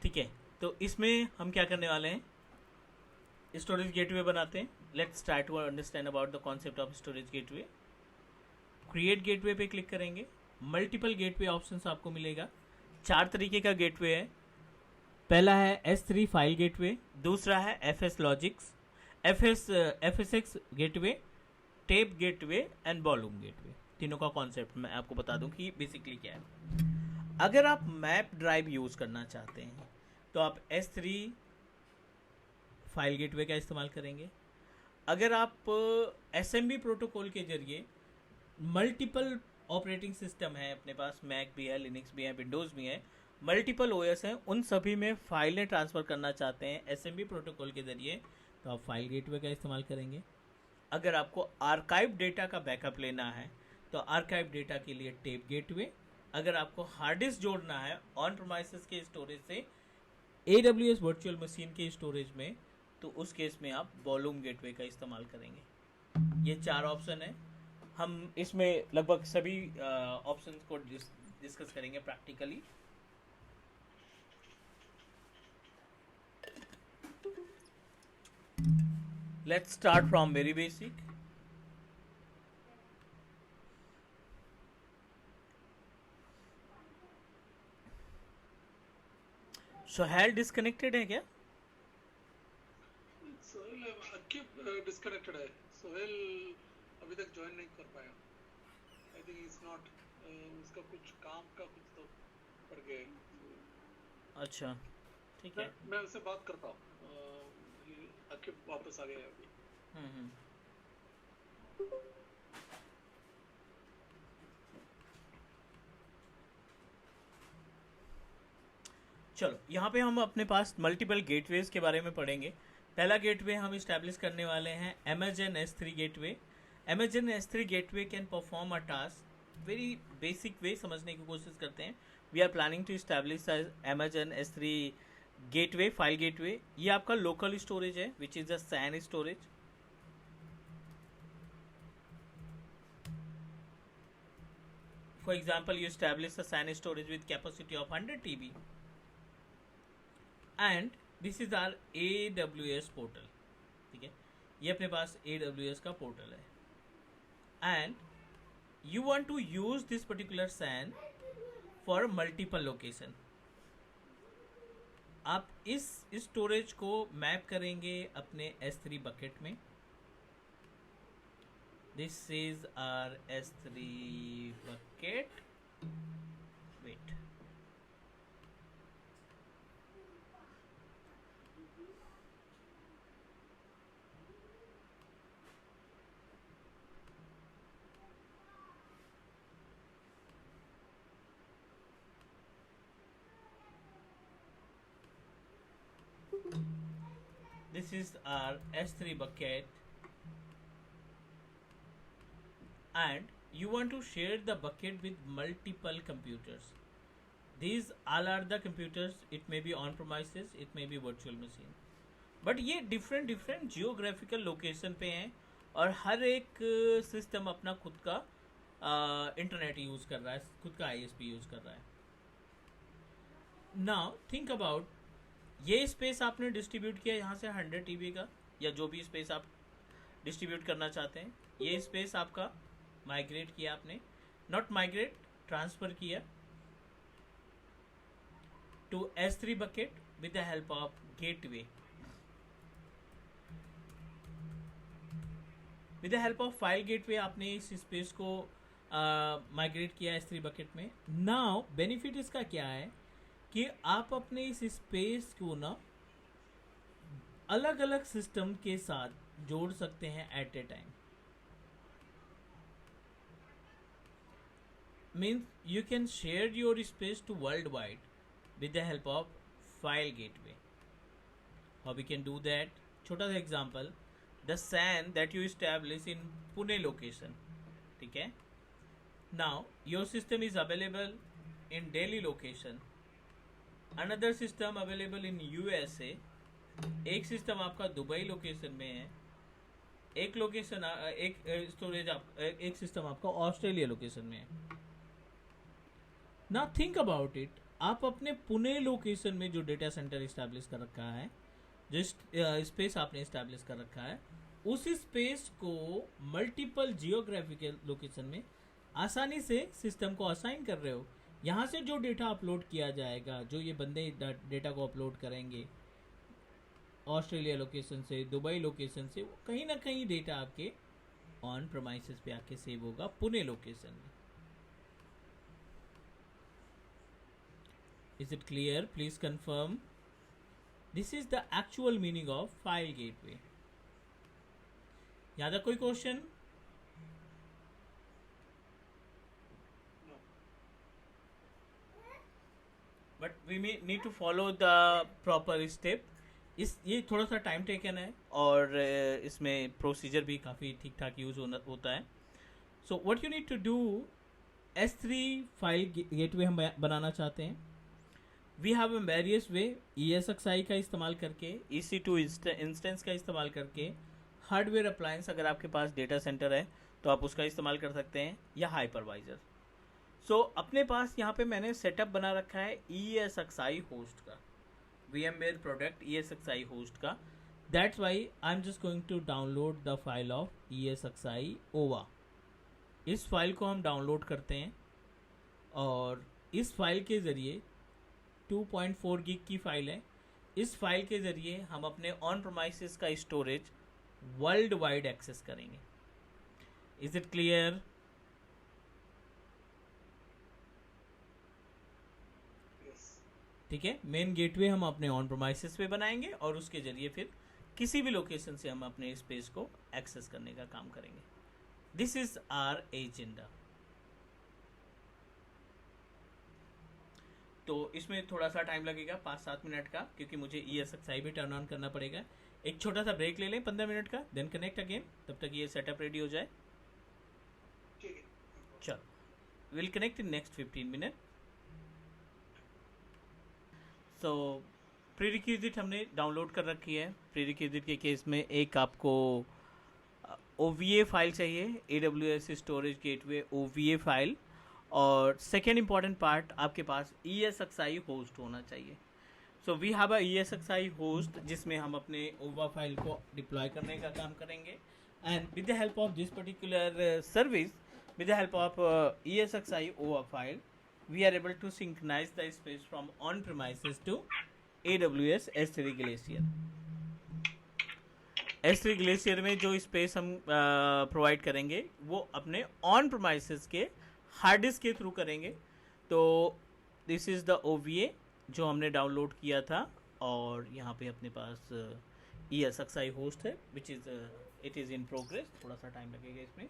Speaker 1: ठीक है, तो इसमें हम क्या करने वाले हैं, स्टोरेज गेटवे बनाते हैं. Let's try to understand about the concept of storage gateway. Create gateway पे क्लिक करेंगे, मल्टीपल गेटवे ऑप्शंस आपको मिलेगा. 4 तरीके का गेटवे है. पहला है S3 फाइल गेटवे, दूसरा है FS logics, FSX gateway, tape gateway and volume gateway. तीनों का कॉन्सेप्ट मैं आपको बता दूं कि बेसिकली क्या है। अगर आप मैप ड्राइव यूज़ करना चाहते हैं तो आप S3 फाइल गेटवे का इस्तेमाल करेंगे। अगर आप SMB प्रोटोकॉल के जरिए मल्टीपल ऑपरेटिंग सिस्टम है अपने पास, मैक भी है, लिनक्स भी है, विंडोज़ भी है, मल्टीपल ओएस हैं, उन सभी में फाइलें ट्रांसफ़र करना चाहते हैं SMB प्रोटोकॉल के जरिए, तो आप फाइल गेटवे का इस्तेमाल करेंगे। अगर आपको आर्काइव डेटा का बैकअप लेना है तो आर्काइव डेटा के लिए टेप गेटवे। अगर आपको हार्ड डिस्क जोड़ना है ऑन प्रीमाइसेस के स्टोरेज से AWS वर्चुअल मशीन के स्टोरेज में, तो उस केस में आप वॉल्यूम गेटवे का इस्तेमाल करेंगे। ये 4 ऑप्शन है। हम इसमें लगभग सभी ऑप्शंस को डिस्कस करेंगे practically. Let's start from very basic. Sohail disconnected है क्या?
Speaker 2: सोहेल अक्की डिस्कनेक्टेड है। सोहेल अभी तक ज्वाइन नहीं कर पाया। आई थिंक इज नॉट, उसका कुछ काम का कुछ तो पड़ गया है।
Speaker 1: अच्छा ठीक है,
Speaker 2: मैं उससे बात करता हूँ। अक्की वापस आ गया है अभी।
Speaker 1: चलो यहाँ पे हम अपने पास मल्टीपल गेटवेज के बारे में पढ़ेंगे। पहला गेटवे हम इस्टेब्लिश करने वाले हैं Amazon S3 gateway. Amazon S3 gateway can perform a task very basic way, समझने की कोशिश करते हैं। We are planning to establish Amazon S3 gateway file gateway. ये आपका लोकल स्टोरेज है which is the SAN storage. For example you establish a SAN storage with capacity of 100 TB and this is our AWS portal. ठीक है, ये अपने पास AWS का पोर्टल है and you want to use this particular SAN for multiple location. आप इस स्टोरेज को मैप करेंगे अपने S3 बकेट में। This is our S3 bucket. Wait, this is our S3 bucket and you want to share the bucket with multiple computers. These all are the computers, it may be on premises, it may be virtual machine, but ये different geographical location पे हैं और हर एक सिस्टम अपना खुद का इंटरनेट यूज़ कर रहा है, खुद का ISP यूज़ कर रहा है। नाउ थिंक अबाउट, ये स्पेस आपने डिस्ट्रीब्यूट किया यहाँ से 100 TB का, या जो भी स्पेस आप डिस्ट्रीब्यूट करना चाहते हैं, ये स्पेस आपका माइग्रेट किया आपने, नॉट माइग्रेट, ट्रांसफ़र किया to S3 bucket with the help of gateway. With the help of file gateway आपने इस स्पेस को माइग्रेट किया S3 बकेट में। नाउ बेनिफिट इसका क्या है कि आप अपने इस स्पेस को ना अलग अलग सिस्टम के साथ जोड़ सकते हैं at a time. Means you can share your space to world wide with the help of file gateway. How we can do that? छोटा सा example, the SAN that you establish in Pune location. ठीक है, now your system is available in Delhi location, another system available in USA, एक सिस्टम आपका दुबई लोकेशन में है, एक लोकेशन एक स्टोरेज एक सिस्टम आपका ऑस्ट्रेलिया लोकेशन में है। ना थिंक अबाउट इट, आप अपने पुणे लोकेशन में जो डेटा सेंटर इस्टेब्लिश कर रखा है, जो स्पेस आपने इस्टेब्लिश कर रखा है, उस स्पेस को मल्टीपल जियोग्राफिकल लोकेशन में आसानी से सिस्टम को असाइन कर रहे हो। यहाँ से जो डेटा अपलोड किया जाएगा, जो ये बंदे डेटा को अपलोड करेंगे ऑस्ट्रेलिया लोकेशन से, दुबई लोकेशन से, वो कहीं ना कहीं डेटा आपके ऑन प्रोमाइसेस पे आके सेव होगा पुणे लोकेशन में. Is it clear? Please confirm. This is the actual meaning of file gateway. यहाँ तक कोई question?
Speaker 2: No.
Speaker 1: But we may need to follow the proper step. ये थोड़ा सा टाइम टेकन है और इसमें प्रोसीजर भी काफ़ी ठीक ठाक यूज़ होता है. So what you need to do, S3 file gateway हम बनाना चाहते हैं. We have various way, ESXi का इस्तेमाल करके, EC2 इंस्टेंस का इस्तेमाल करके, हार्डवेयर अप्लायंस अगर आपके पास डेटा सेंटर है तो आप उसका इस्तेमाल कर सकते हैं, या हाइपरवाइजर. सो अपने पास यहाँ पे मैंने सेटअप बना रखा है ESXi होस्ट का, VMware प्रोडक्ट ESXi होस्ट का. That's why I am just going to download the file of ESXi OVA. इस फाइल को हम डाउनलोड करते हैं और इस फाइल के ज़रिए 2.4 गिग की फाइल है. इस फाइल के ज़रिए हम अपने ऑन प्रोमाइसेस का स्टोरेज वर्ल्ड वाइड एक्सेस करेंगे. Is it clear?
Speaker 2: Yes.
Speaker 1: ठीक है. मेन गेटवे हम अपने ऑन प्रोमाइसेस पे बनाएंगे और उसके ज़रिए फिर किसी भी लोकेशन से हम अपने स्पेस को एक्सेस करने का काम करेंगे. This is our agenda. तो इसमें थोड़ा सा टाइम लगेगा, 5-7 मिनट का, क्योंकि मुझे ESXi भी टर्न ऑन करना पड़ेगा. एक छोटा सा ब्रेक ले लें 15 मिनट का, देन कनेक्ट अगेन. तब तक ये सेटअप रेडी हो जाए.
Speaker 2: ठीक है.
Speaker 1: चलो, will connect in next 15 minute. So prerequisite हमने डाउनलोड कर रखी है. प्रीरिक्विजिट के केस में एक आपको OVA फाइल चाहिए, AWS storage gateway OVA file. और सेकेंड इंपॉर्टेंट पार्ट, आपके पास ESXi होस्ट होना चाहिए. So we have a ESXi host जिसमें हम अपने OVA फाइल को डिप्लॉय करने का काम करेंगे. And with the help of this particular service, with the help of ESXi OVA file, we are able to synchronise the space from on premises to AWS S3 glacier. S3 glacier में जो स्पेस हम प्रोवाइड करेंगे वो अपने ऑन प्रीमाइसेस के हार्ड डिस्क के थ्रू करेंगे. तो दिस इज़ द OVA जो हमने डाउनलोड किया था, और यहाँ पे अपने पास ESXi होस्ट है, which is it is in progress. थोड़ा सा टाइम लगेगा इसमें.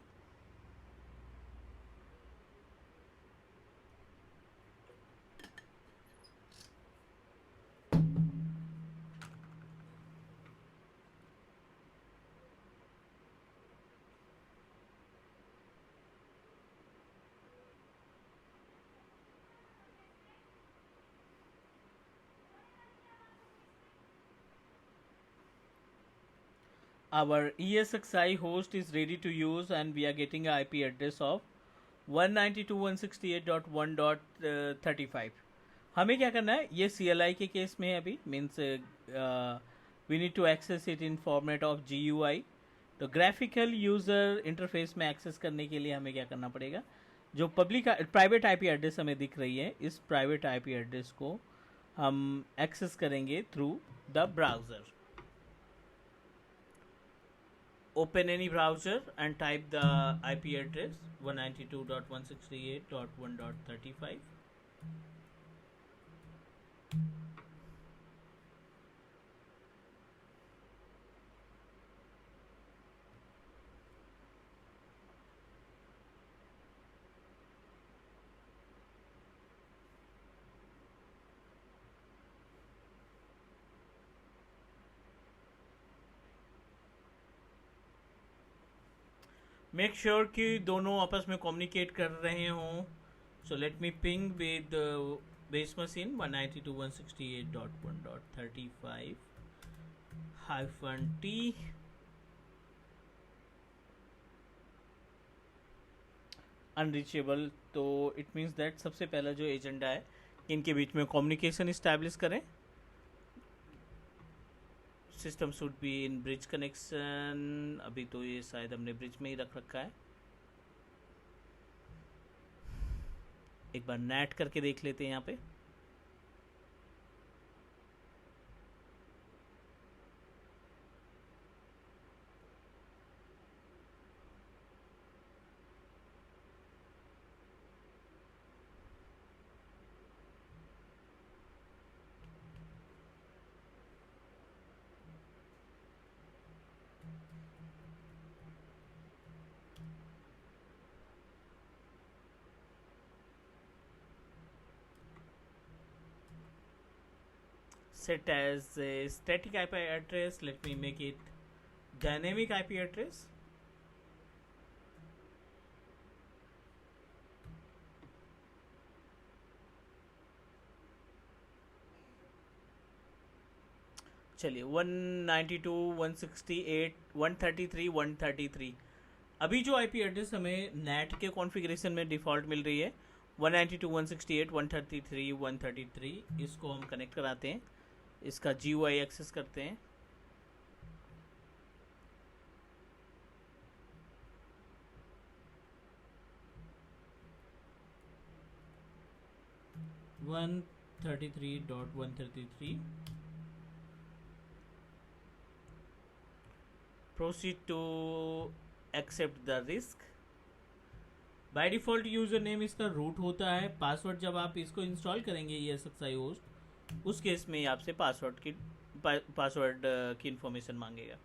Speaker 1: Our ESXi host is ready to use and we are getting an IP address of 192.168.1.35. हमें क्या करना है, ये CLI के केस में है अभी, means we need to access it in format of GUI. तो ग्राफिकल यूज़र इंटरफेस में एक्सेस करने के लिए हमें क्या करना पड़ेगा, जो पब्लिक प्राइवेट IP एड्रेस हमें दिख रही है, इस प्राइवेट IP एड्रेस को हम एक्सेस करेंगे through the browser. Open any browser and type the IP address 192.168.1.35. Make sure कि दोनों आपस में कम्युनिकेट कर रहे हों. So let me ping with base machine 192.168.1.35-T. Unreachable. तो इट मीन्स दैट सबसे पहला जो एजेंडा है, इनके बीच में कम्युनिकेशन इस्टेब्लिश करें. System should be in bridge connection. अभी तो ये शायद हमने ब्रिज में ही रख रखा है. एक बार नेट करके देख लेते हैं यहाँ पे। Set as a static IP address. Let me make it dynamic IP address. चलिए 192.168.133.133 अभी जो आईपी एड्रेस हमें नेट के कॉन्फ़िगरेशन में डिफ़ॉल्ट मिल रही है 192.168.133.133, इसको हम कनेक्ट कराते हैं, इसका GUI एक्सेस करते हैं। One 33.133 proceed to accept the risk। By default user name इसका रूट होता है। पासवर्ड जब आप इसको इंस्टॉल करेंगे ESXi होस्ट, उस केस में आपसे पासवर्ड की इन्फॉर्मेशन मांगेगा।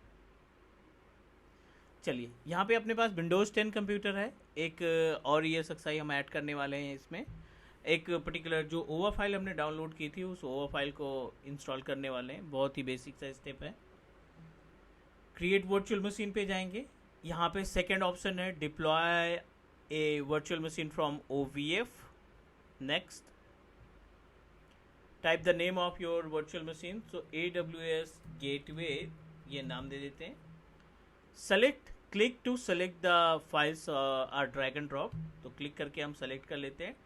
Speaker 1: चलिए यहाँ पे अपने पास विंडोज़ 10 कंप्यूटर है, एक और ESXi हम ऐड करने वाले हैं। इसमें एक पर्टिकुलर जो ओवा फाइल हमने डाउनलोड की थी, उस ओवा फाइल को इंस्टॉल करने वाले हैं। बहुत ही बेसिक सा स्टेप है। क्रिएट वर्चुअल मशीन पे जाएंगे, यहाँ पे सेकेंड ऑप्शन है deploy a virtual machine from OVF। Next, type the name of your virtual machine, so AWS gateway ये नाम दे देते हैं। Select, click to select the files or drag and drop, तो क्लिक करके हम सेलेक्ट कर लेते हैं।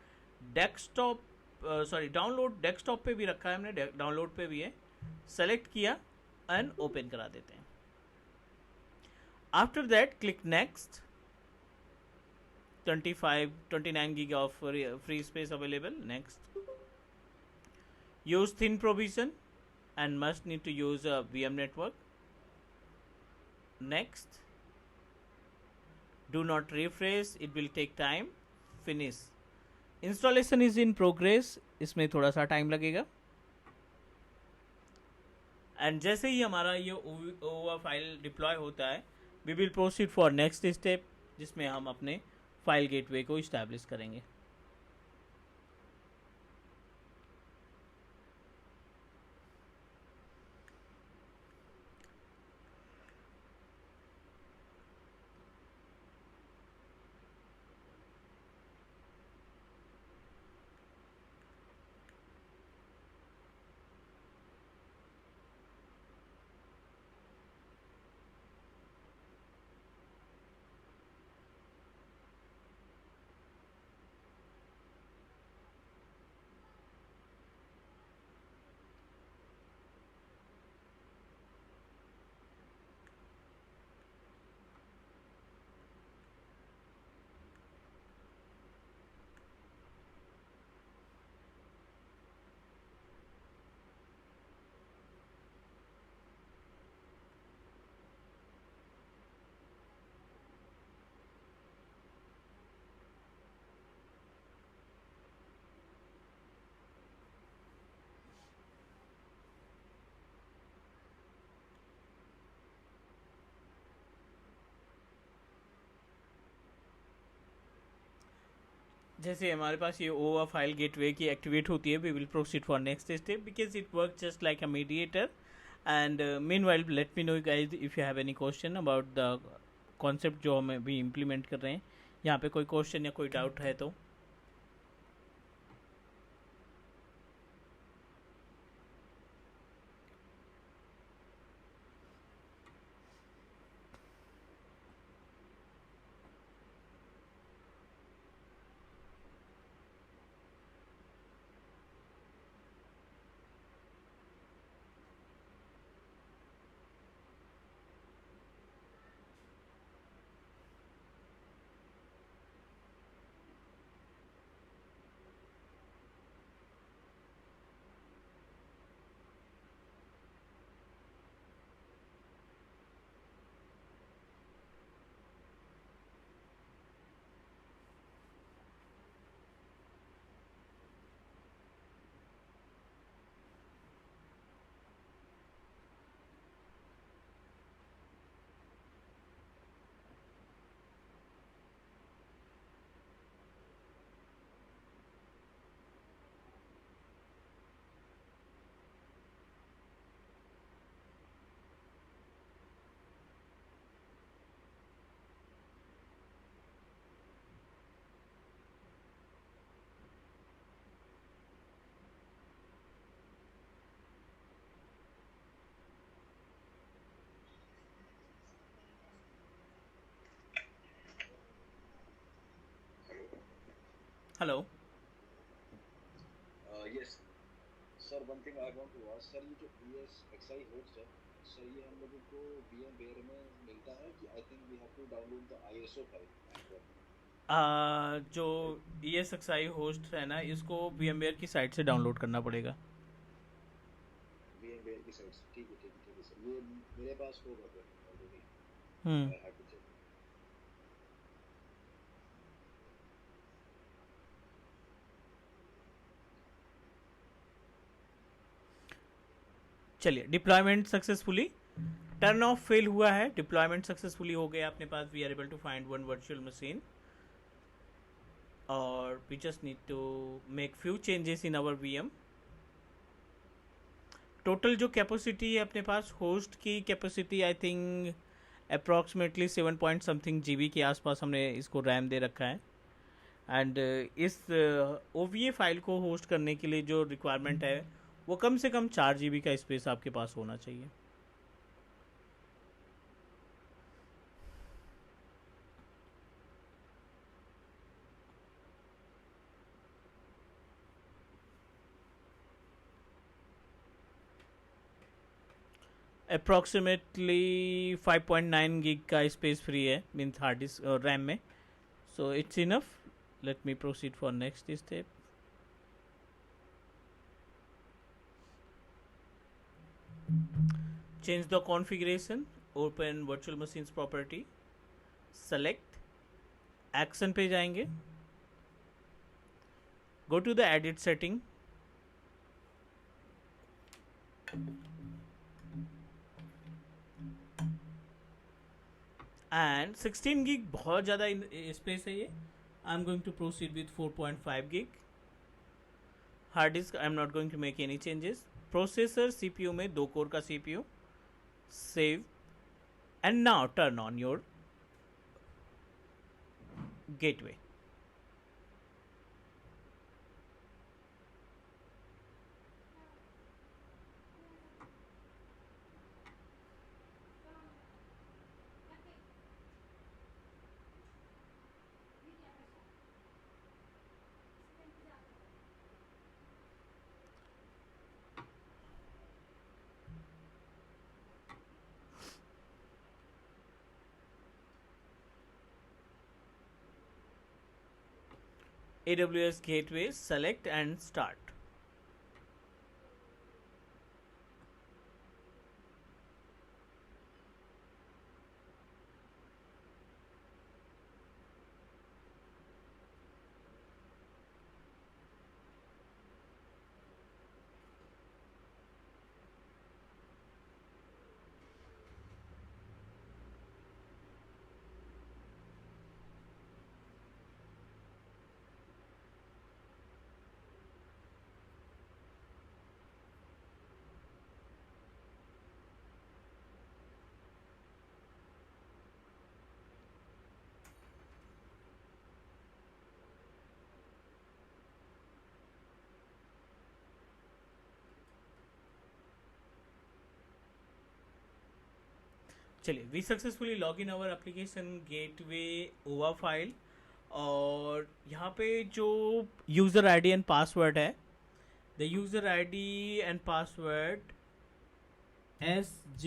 Speaker 1: डेस्कटॉप डाउनलोड डेस्कटॉप पे भी रखा है हमने, डाउनलोड पे भी है, सेलेक्ट किया एंड ओपन करा देते हैं। After that, click next। 29 gig of free space available। Next, use thin provision and must need to use a VM network। Next, do not refresh, it will take time। Finish। Installation is in progress, इसमें थोड़ा सा टाइम लगेगा। एंड जैसे ही हमारा ये ओवा फाइल डिप्लॉय होता है, we will proceed for next step, जिसमें हम अपने फाइल गेटवे को इस्टेब्लिश करेंगे। जैसे हमारे पास ये ओवा फाइल गेटवे की एक्टिवेट होती है, we will proceed for next step because it work just like a mediator. And meanwhile let me know guys if you have any question about the concept जो हम अभी इम्प्लीमेंट कर रहे हैं। यहाँ पे कोई क्वेश्चन या कोई डाउट है तो। Hello.
Speaker 3: Yes, sir. One thing I want to ask, sir, ये जो ESXi host है, sir ये हम लोगों को VMware में मिलता है कि I think we have to download the ISO file and run
Speaker 1: जो ESXi होस्ट है ना, इसको VMware की साइट से डाउनलोड करना पड़ेगा।
Speaker 3: VMware की साइट से। ठीक है सर। ये मेरे पास होगा फिर already.
Speaker 1: Hmm
Speaker 3: I have to check.
Speaker 1: चलिए, deployment successfully, turn off fail हुआ है, डिप्लॉयमेंट सक्सेसफुली हो गया अपने पास। We are able to find one virtual machine और we just need to make few changes in our VM. Total जो कैपेसिटी है अपने पास होस्ट की capacity, I think approximately 7 point something GB के आसपास हमने इसको रैम दे रखा है। एंड इस OVA फाइल को होस्ट करने के लिए जो रिक्वायरमेंट है वो कम से कम 4 GB का स्पेस आपके पास होना चाहिए। अप्रॉक्सीमेटली 5.9 गिग का स्पेस फ्री है, मीन्स हार्ड डिस्क और रैम में। So it's enough. Let me proceed for next step. Change the configuration, open virtual machines property, select, action पे जाएंगे, go to the edit setting, and 16 gig बहुत ज़्यादा स्पेस है ये। I am going to proceed with 4.5 gig। Hard disk I am not going to make any changes. Processor CPU में 2 कोर का CPU। Save and now turn on your gateway. AWS gateway, select and start. चलिए, we successfully log in our application gateway OVA file. और यहाँ पे जो यूज़र आईडी एंड पासवर्ड है, the user ID and password SG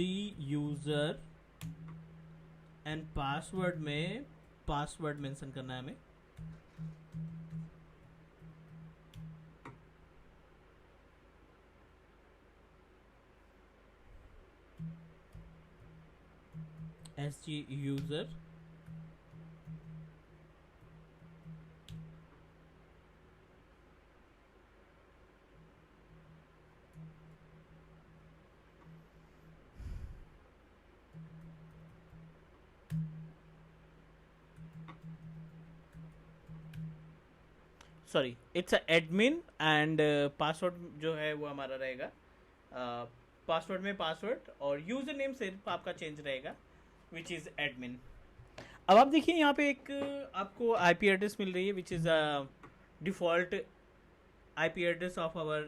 Speaker 1: user and password में पासवर्ड मेंशन करना है हमें। SG user sorry, it's admin and password जो है वो हमारा रहेगा। पासवर्ड में पासवर्ड और यूज़र नेम सिर्फ आपका चेंज रहेगा, विच इज़ एडमिन। अब आप देखिए यहाँ पे एक आपको IP एड्रेस मिल रही है, which is default IP address of our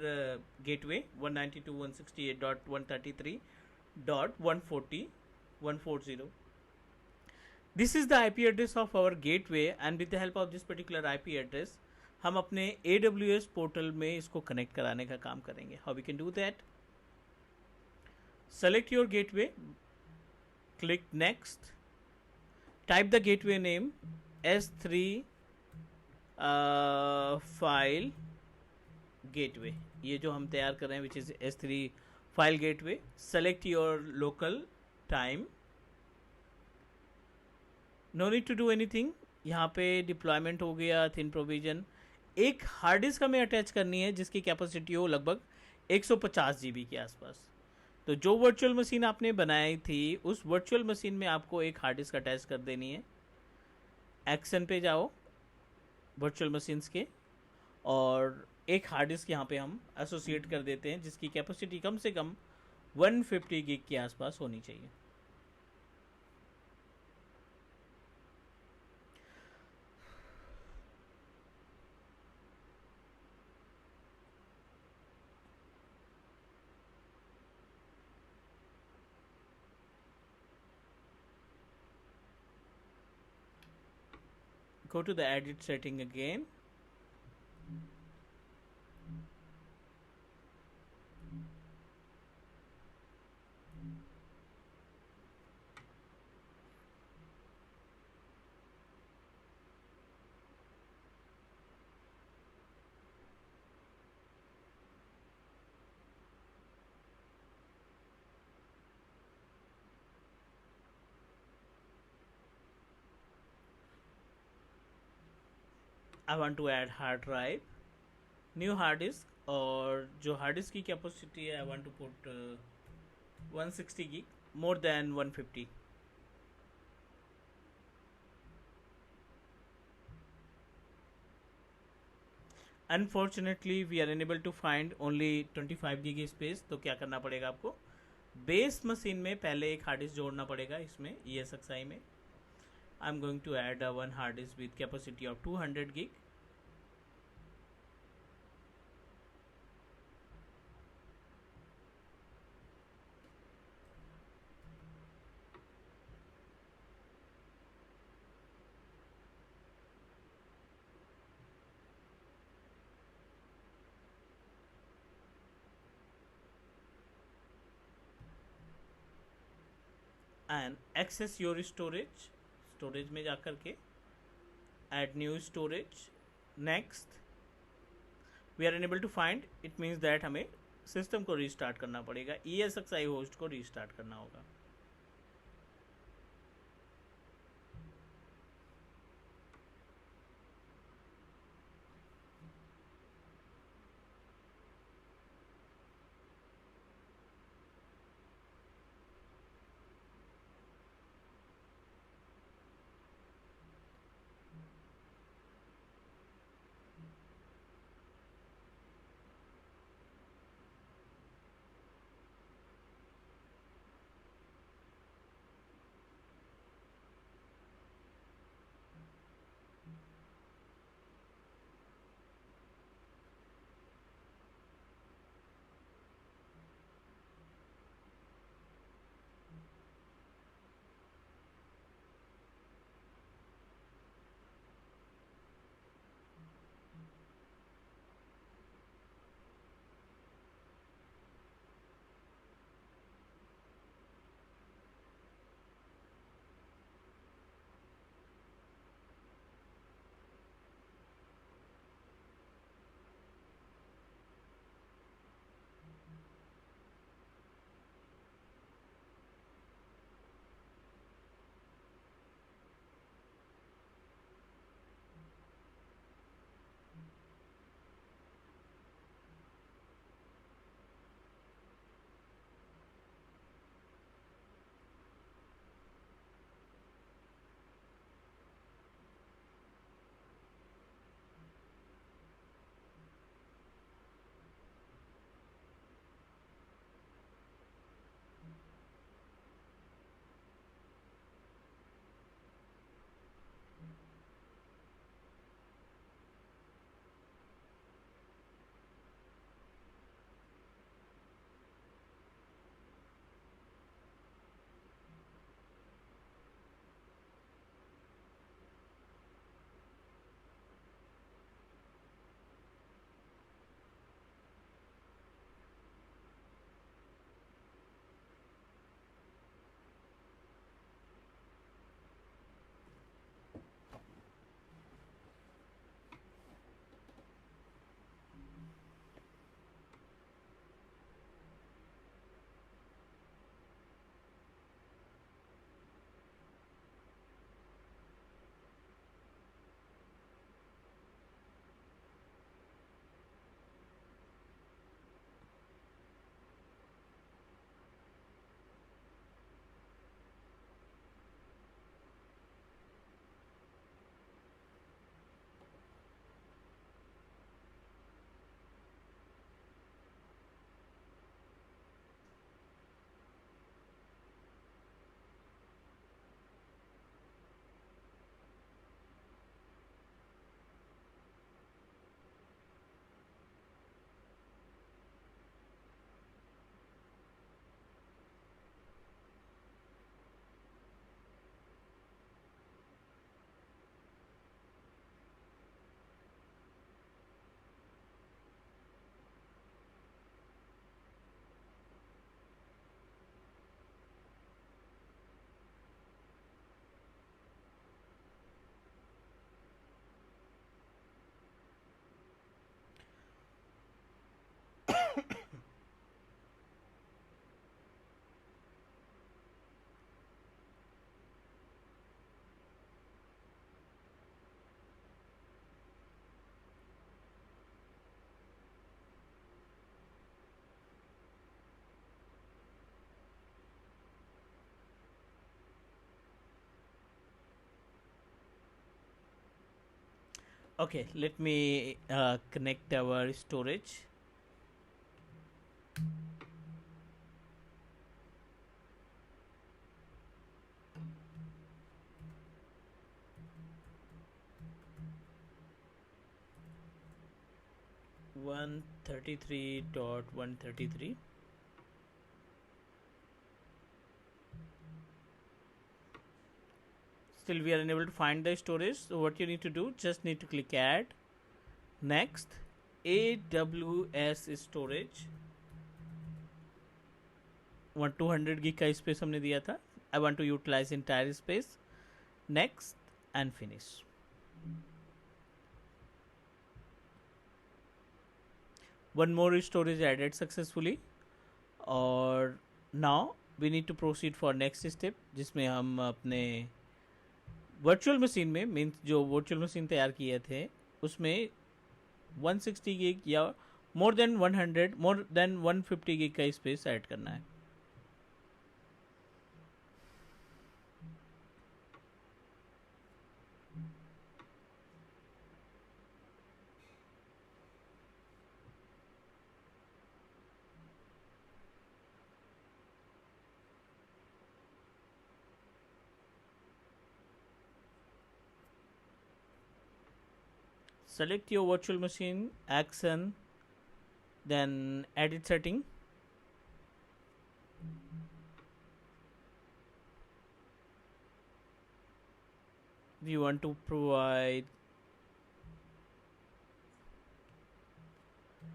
Speaker 1: gateway 192.168.133.140. This is the IP address of our gateway, and with the help of this particular IP address हम अपने AWS पोर्टल में इसको कनेक्ट कराने का काम करेंगे. How we can do that? Select your gateway, click next, type the gateway name S3 file gateway. ये जो हम तैयार कर रहे हैं which is S3 file gateway. Select your local time. No need to do anything. यहाँ पे डिप्लॉयमेंट हो गया, थिन प्रोविजन. एक हार्ड डिस्क हमें अटैच करनी है जिसकी कैपेसिटी हो लगभग 150 GB के आसपास. तो जो वर्चुअल मशीन आपने बनाई थी उस वर्चुअल मशीन में आपको एक हार्ड डिस्क अटैच कर देनी है. एक्शन पे जाओ वर्चुअल मशीन्स के, और एक हार्ड डिस्क यहाँ पे हम एसोसिएट कर देते हैं जिसकी कैपेसिटी कम से कम 150 GB के आसपास होनी चाहिए. Go to the edit setting again. I want to add hard drive, new hard disk, और जो हार्ड डिस्क की कैपेसिटी है I want to put 160 GB, more than 150. Unfortunately we are unable to find only 25 GB space. तो क्या करना पड़ेगा आपको? बेस मशीन में पहले एक हार्ड डिस्क जोड़ना पड़ेगा इसमें ESXi में. I'm going to add one hard disk with capacity of 200 GB. And access your storage में जाकर के add new storage. Next we are unable to find, it means that हमें सिस्टम को रीस्टार्ट करना पड़ेगा, ESXi होस्ट को रीस्टार्ट करना होगा. Okay, let me connect our storage. One 33.133. Still we are unable to find the storage, so what you need to do, just need to click add. Next, AWS storage 200 gig का स्पेस हमने दिया था. I want to utilize entire space. Next and finish. One more storage added successfully. और now we need to proceed for next step, जिसमें हम अपने वर्चुअल मशीन में मीन्स जो वर्चुअल मशीन तैयार किए थे उसमें 160 गिग या मोर देन 150 गिग का स्पेस ऐड करना है. Select your virtual machine, action, then edit setting. We want to provide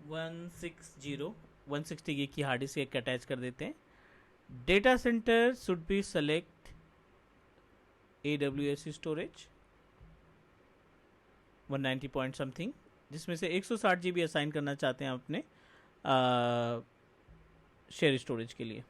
Speaker 1: 160 gig की हार्ड डिस्क एक अटैच कर देते हैं. Data centre should be select AWS storage 190 point something, जिसमें से 160 GB असाइन करना चाहते हैं अपने शेयर स्टोरेज के लिए.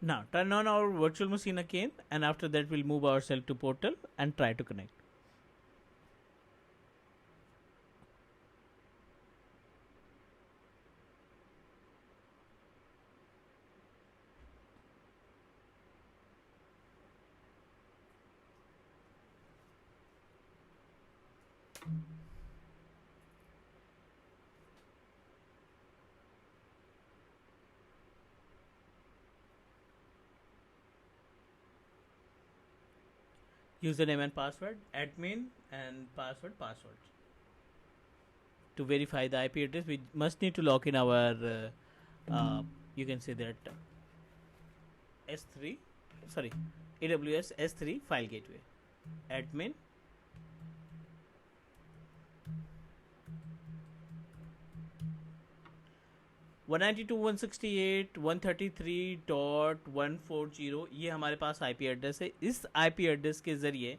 Speaker 1: Now turn on our virtual machine again, and after that we'll move ourselves to portal and try to connect. Username and password, admin, and password. To verify the IP address, we must need to log in our you can say that S3, sorry, AWS S3 file gateway, admin, one 192.168.133.140 ये हमारे पास IP एड्रेस है. इस IP एड्रेस के ज़रिए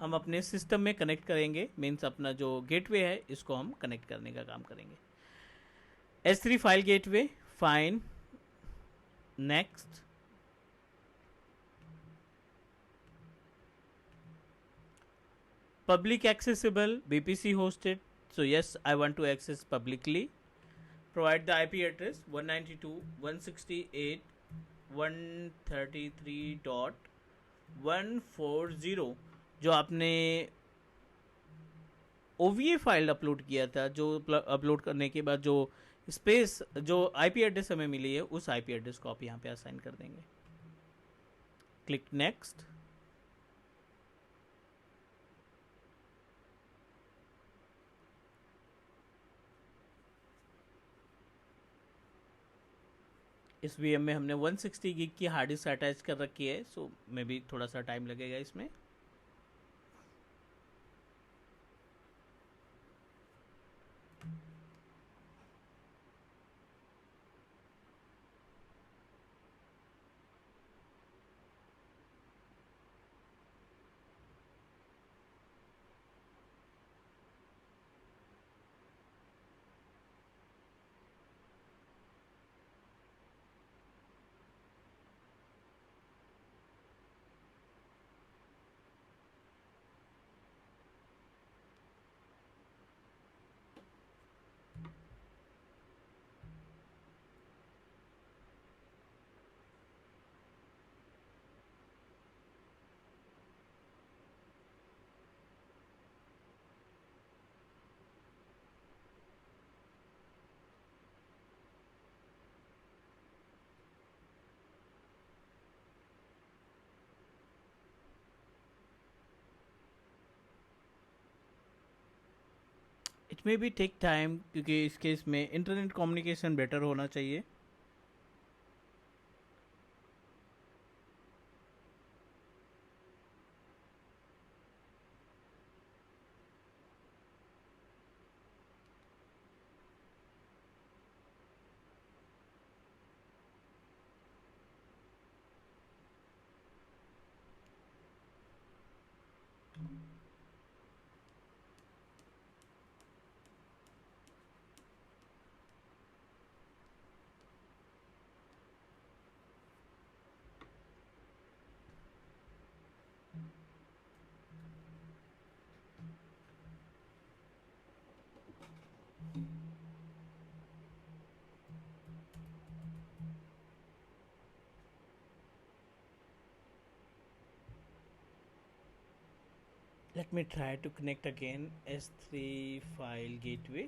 Speaker 1: हम अपने सिस्टम में कनेक्ट करेंगे, मीन्स अपना जो गेटवे है इसको हम कनेक्ट करने का काम करेंगे. S3 file gateway, fine. Next. Public accessible, VPC hosted, so yes, I want to access publicly. Provide the IP address 192.168.133.140. जो आपने OVA फाइल अपलोड किया था, जो अपलोड करने के बाद जो स्पेस जो IP एड्रेस हमें मिली है उस IP एड्रेस को आप यहाँ पे असाइन कर देंगे. Click next. इस VM में हमने 160 गिग की हार्ड डिस्क अटैच कर रखी है, सो मे बी थोड़ा सा टाइम लगेगा इसमें. में भी टेक टाइम, क्योंकि इस केस में इंटरनेट कम्युनिकेशन बेटर होना चाहिए. Let me try to connect again S3 file gateway.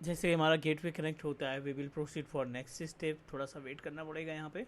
Speaker 1: जैसे हमारा गेटवे कनेक्ट होता है, we will proceed for next step. थोड़ा सा वेट करना पड़ेगा यहाँ पे.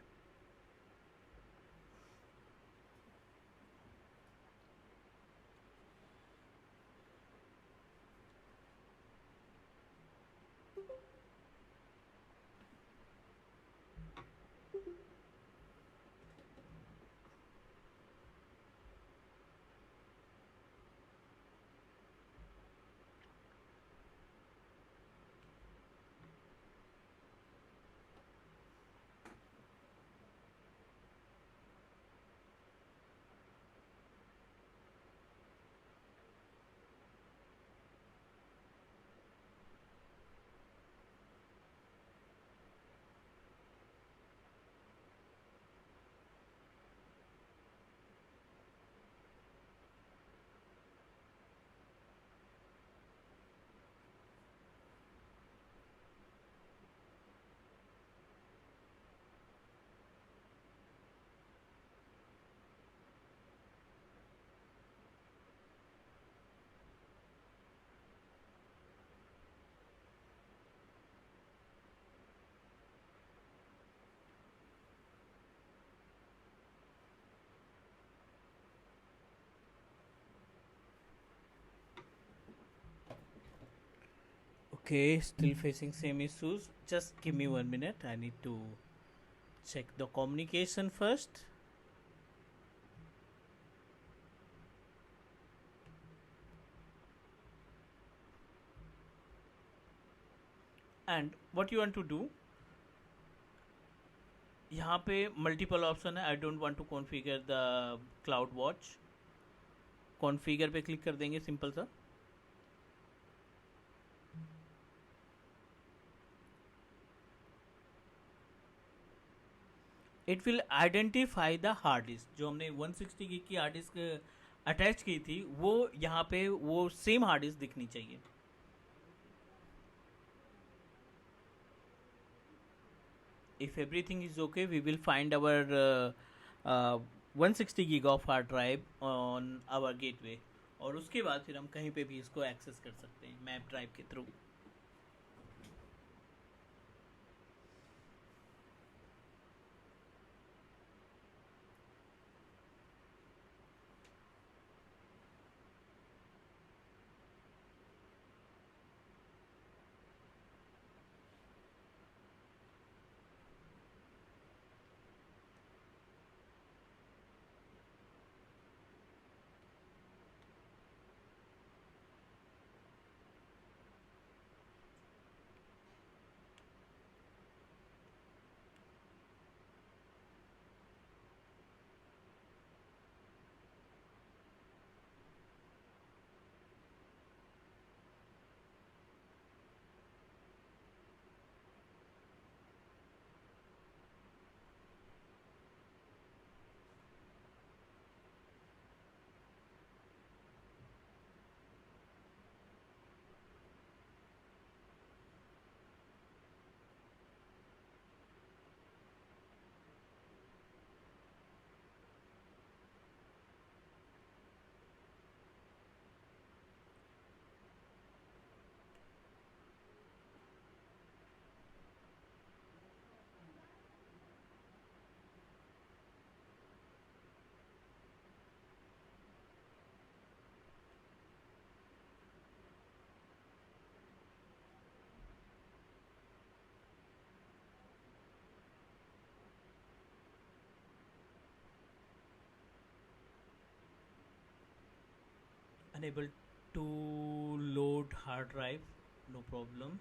Speaker 1: Okay, still facing same issues. Just give me 1 minute. I need to check the communication first. And what you want to do, यहाँ पे मल्टीपल ऑप्शन है. I don't want to configure the cloud watch. Configure पे क्लिक कर देंगे, सिंपल सा. It will identify the hard disk. जो हमने 160 गीग की हार्ड डिस्क अटैच की थी, वो यहाँ पे वो सेम हार्ड डिस्क दिखनी चाहिए. If everything is okay, we will find our 160 gig of hard drive on our gateway और उसके बाद फिर हम कहीं पे भी इसको एक्सेस कर सकते हैं मैप ड्राइव के through. Unable to load hard drive, no problem.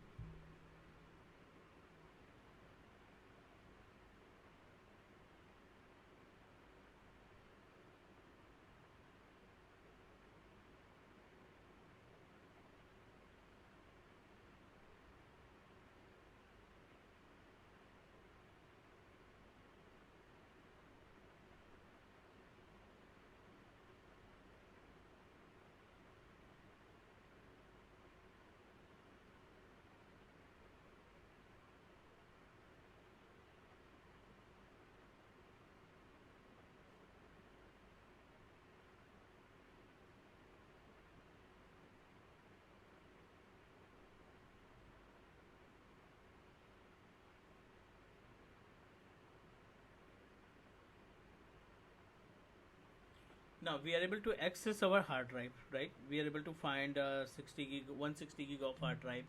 Speaker 1: Now we are able to access our hard drive, right? We are able to find 60 gig 160 gig of hard drive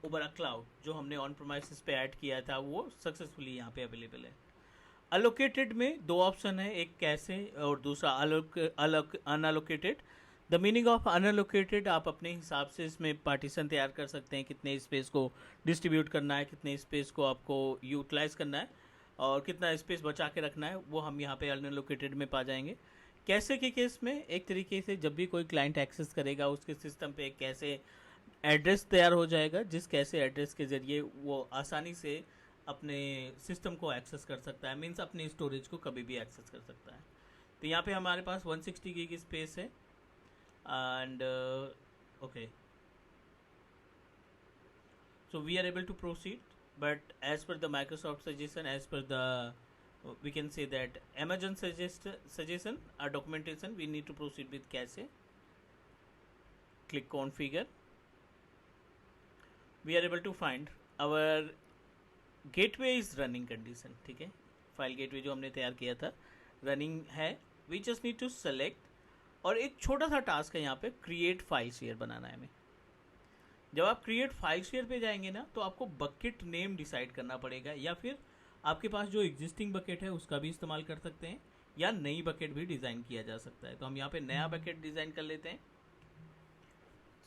Speaker 1: over a cloud. जो हमने ऑन प्रोमाइसिस पे ऐड किया था वो सक्सेसफुली यहाँ पे अवेलेबल है. अलोकेटेड में दो ऑप्शन है, एक कैसे और दूसरा unallocated. The meaning of unallocated, आप अपने हिसाब से इसमें पार्टीशन तैयार कर सकते हैं, कितने स्पेस को डिस्ट्रीब्यूट करना है, कितने स्पेस को आपको यूटिलाइज करना है और कितना स्पेस बचा के रखना है, वो हम यहाँ पे अनअलोकेटेड में पा जाएंगे. कैसे के केस में एक तरीके से जब भी कोई क्लाइंट एक्सेस करेगा उसके सिस्टम पे कैसे एड्रेस तैयार हो जाएगा, जिस कैसे एड्रेस के ज़रिए वो आसानी से अपने सिस्टम को एक्सेस कर सकता है, मीन्स अपने स्टोरेज को कभी भी एक्सेस कर सकता है. तो यहाँ पे हमारे पास 160 गीग स्पेस है and okay, so we are able to proceed, but as per the Microsoft suggestion, as per the we can say that Amazon suggestion or documentation, we need to proceed with cache. Click configure. We are able to find our gateway is running condition. ठीक है, फाइल गेटवे जो हमने तैयार किया था रनिंग है. we just need to select, और एक छोटा सा टास्क है यहाँ पे, क्रिएट फाइल शेयर बनाना है हमें. जब आप क्रिएट फाइल शेयर पे जाएंगे ना तो आपको बकेट नेम डिसाइड करना पड़ेगा, या फिर आपके पास जो एग्जिस्टिंग बकेट है उसका भी इस्तेमाल कर सकते हैं, या नई बकेट भी डिज़ाइन किया जा सकता है. तो हम यहाँ पे नया बकेट डिज़ाइन कर लेते हैं.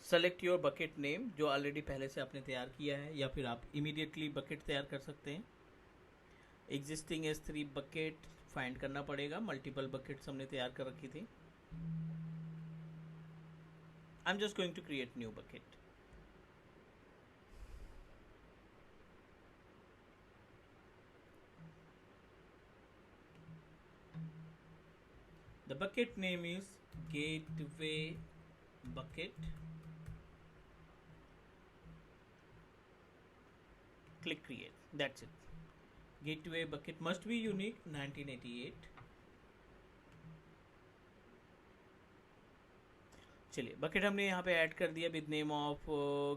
Speaker 1: सेलेक्ट योर बकेट नेम जो ऑलरेडी पहले से आपने तैयार किया है, या फिर आप इमीडिएटली बकेट तैयार कर सकते हैं. एग्जिस्टिंग S3 बकेट फाइंड करना पड़ेगा, मल्टीपल बकेट्स हमने तैयार कर रखी थी. I am just going to create new bucket. The bucket name is gateway bucket. Click create. That's it. Gateway bucket must be unique 1988. चलिए बकेट हमने यहाँ पे ऐड कर दिया with name of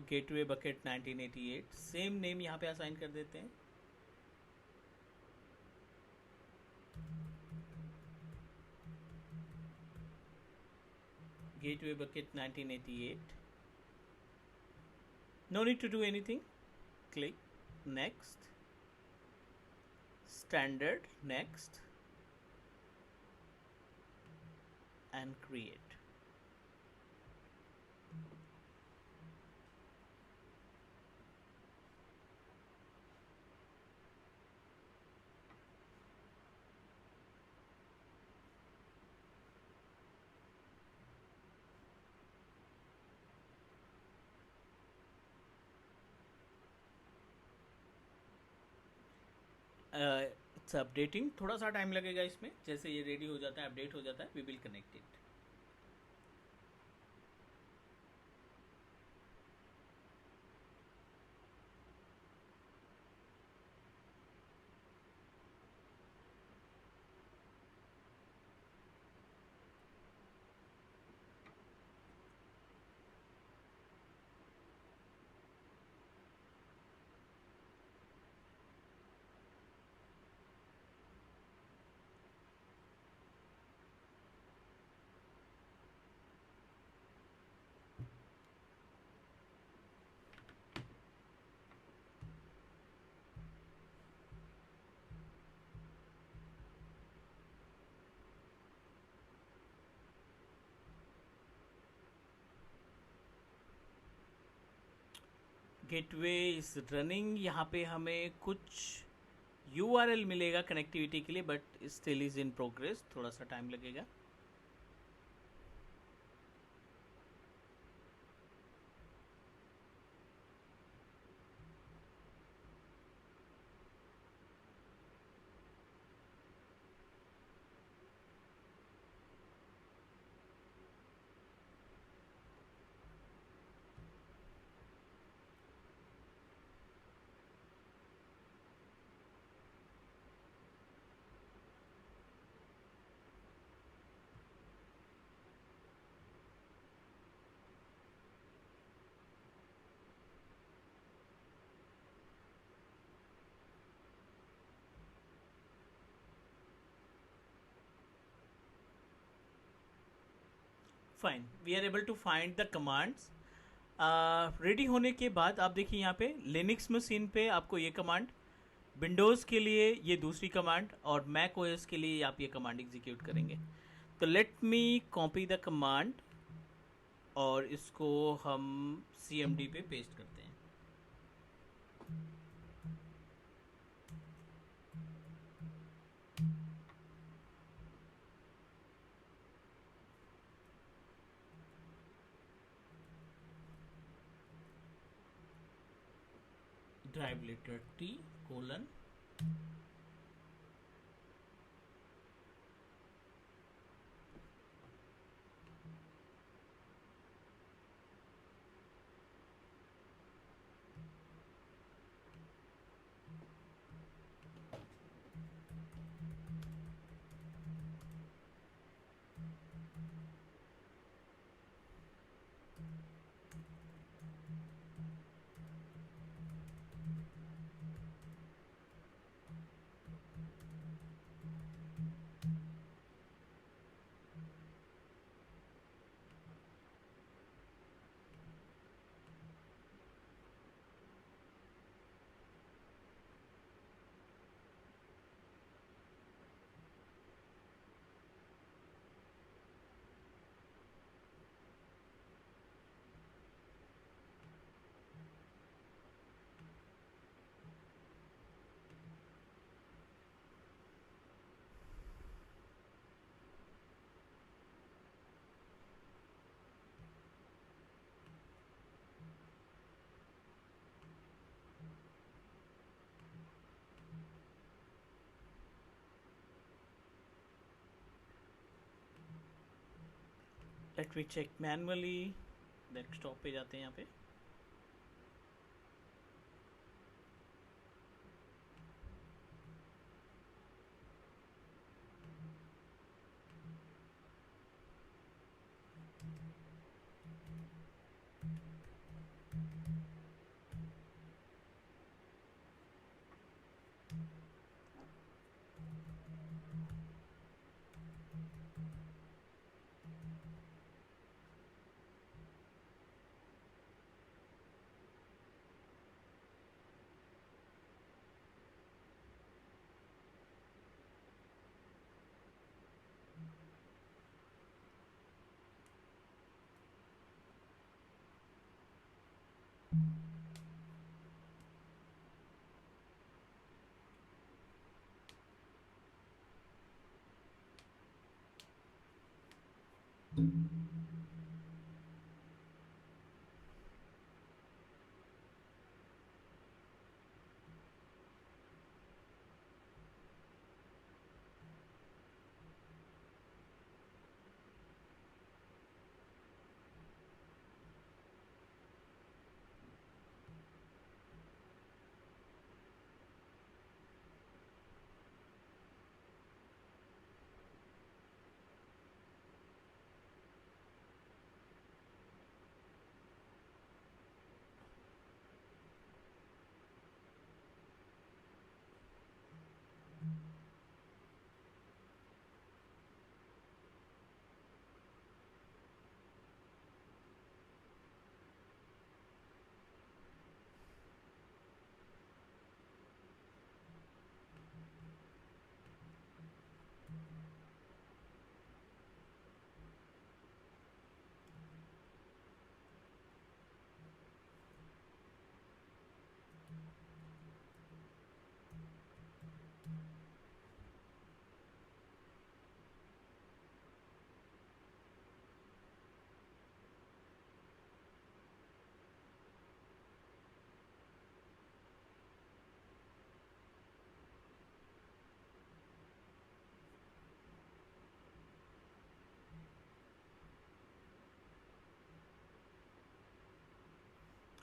Speaker 1: gateway bucket 1988। Same name यहाँ पे असाइन कर देते हैं। Gateway bucket 1988। No need to do anything, click next, standard next and create. It's updating, थोड़ा सा टाइम लगेगा इसमें। जैसे ये रेडी हो जाता है, अपडेट हो जाता है, we will connect it. Gateway is running. यहाँ पे हमें कुछ URL मिलेगा कनेक्टिविटी के लिए, but still is in progress, थोड़ा सा टाइम लगेगा। Fine, we are able to find the commands. Ready होने के बाद आप देखिए यहाँ पे लिनक्स मशीन पे आपको ये कमांड, विंडोज़ के लिए ये दूसरी कमांड, और मैक ओएस के लिए आप ये कमांड एग्जीक्यूट करेंगे। तो let me copy the command और इसको हम CMD पे पेस्ट करते हैं। Drive letter T colon let we check manually. Desktop पे जाते हैं यहाँ पे,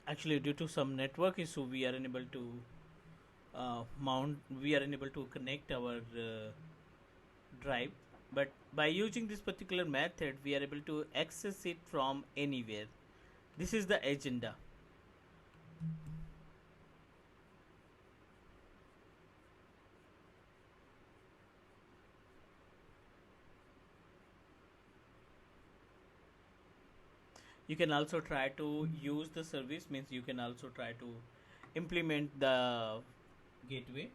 Speaker 1: Actually, due to some network issue, we are unable to we are unable to connect our drive. But by using this particular method, we are able to access it from anywhere. This is the agenda. You can also try to use the service, means you can also try to implement the gateway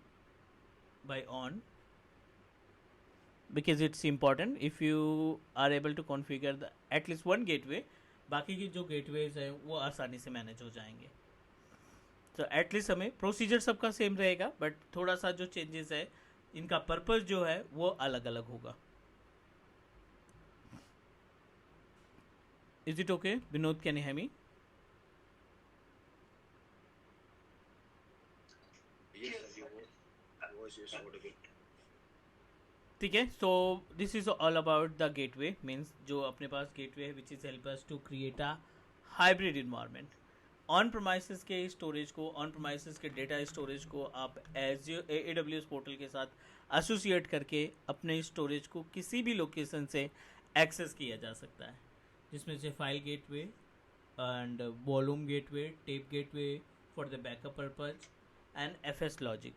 Speaker 1: by on, because it's important. If you are able to configure the at least one gateway, बाकी की जो गेटवेज है वो आसानी से मैनेज हो जाएंगे. तो एटलीस्ट हमें प्रोसीजर सबका सेम रहेगा, बट थोड़ा सा जो चेंजेस है इनका पर्पस जो है वो अलग अलग होगा. Is it okay? Vinod, can you hear me?
Speaker 3: Yes, sir, your voice is audible.
Speaker 1: ठीक है. So this is all about the gateway, means जो अपने पास गेटवे है which is help us to create a hybrid environment. On premises के स्टोरेज को, ऑन प्रोमाइसिस के डेटा स्टोरेज को आप एज AWS पोर्टल के साथ एसोसिएट करके अपने स्टोरेज को किसी भी लोकेशन से एक्सेस किया जा सकता है, जिसमें से file gateway and volume gateway, tape gateway for the backup purpose and FS logic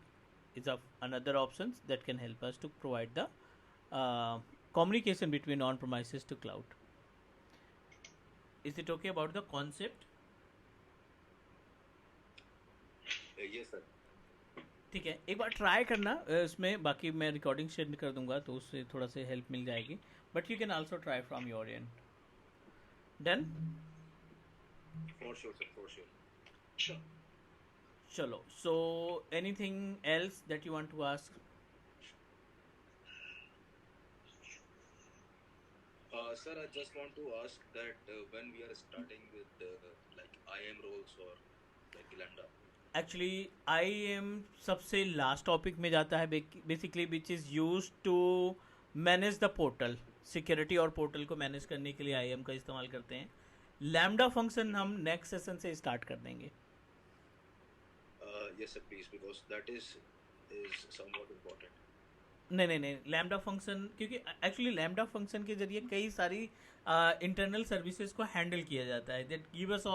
Speaker 1: is another options that can help us to provide the communication between on premises to cloud. Is it okay about the concept?
Speaker 3: Yes, sir.
Speaker 1: ठीक है, एक बार ट्राई करना. इसमें बाकी मैं रिकॉर्डिंग शेयर कर दूंगा तो उससे थोड़ा सा हेल्प मिल जाएगी, but you can also try from your end. Done?
Speaker 3: For sure, sir, for sure.
Speaker 2: Sure.
Speaker 1: चलो. So anything else that you want to ask?
Speaker 3: Sir, I just want to ask that when we are starting with like IAM roles or like Lambda.
Speaker 1: Actually IAM सबसे लास्ट टॉपिक में जाता है basically, which is use to manage the portal. Security और पोर्टल को मैनेज करने के लिए IAM का इस्तेमाल करते हैं. लैम्डा फंक्शन हम नेक्स्ट सेशन से स्टार्ट कर देंगे.
Speaker 3: Yes, sir, please, because that is somewhat important.
Speaker 1: नहीं, लैम्डा फंक्शन, क्योंकि एक्चुअली लैम्डा फंक्शन के जरिए कई सारी इंटरनल सर्विसेज को हैंडल किया जाता है. That give us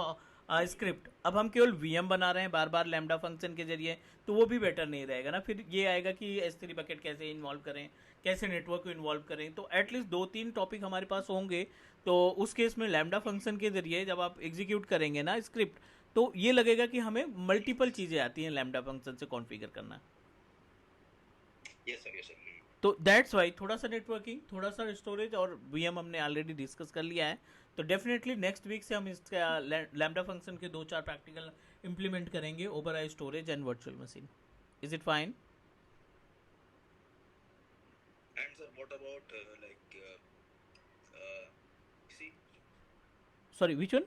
Speaker 1: script. अब हम केवल वीएम बना रहे हैं बार बार लैम्डा फंक्शन के जरिए, तो वो भी बेटर नहीं रहेगा ना। फिर ये आएगा कि S3 बकेट कैसे इन्वॉल्व करें, कैसे नेटवर्क को इन्वॉल्व करें। तो एटलीस्ट 2-3 टॉपिक हमारे पास होंगे। तो उस केस में लैम्डा फंक्शन के जरिए जब आप एग्जीक्यूट करेंगे ना स्क्रिप्ट, तो ये लगेगा कि हमें मल्टीपल चीज़ें आती हैं लैम्डा फंक्शन से कॉन्फ़िगर करना।
Speaker 3: Yes sir, yes sir.
Speaker 1: तो दैट्स वाई थोड़ा सा नेटवर्किंग, थोड़ा सा स्टोरेज और वीएम हमने ऑलरेडी डिस्कस कर लिया है। तो डेफिनेटली नेक्स्ट वीक से हम इसका लैम्डा फंक्शन के 2-4 प्रैक्टिकल इंप्लीमेंट करेंगे over I storage and virtual machine. Is it fine?
Speaker 3: And sir what about like C
Speaker 1: sorry which one?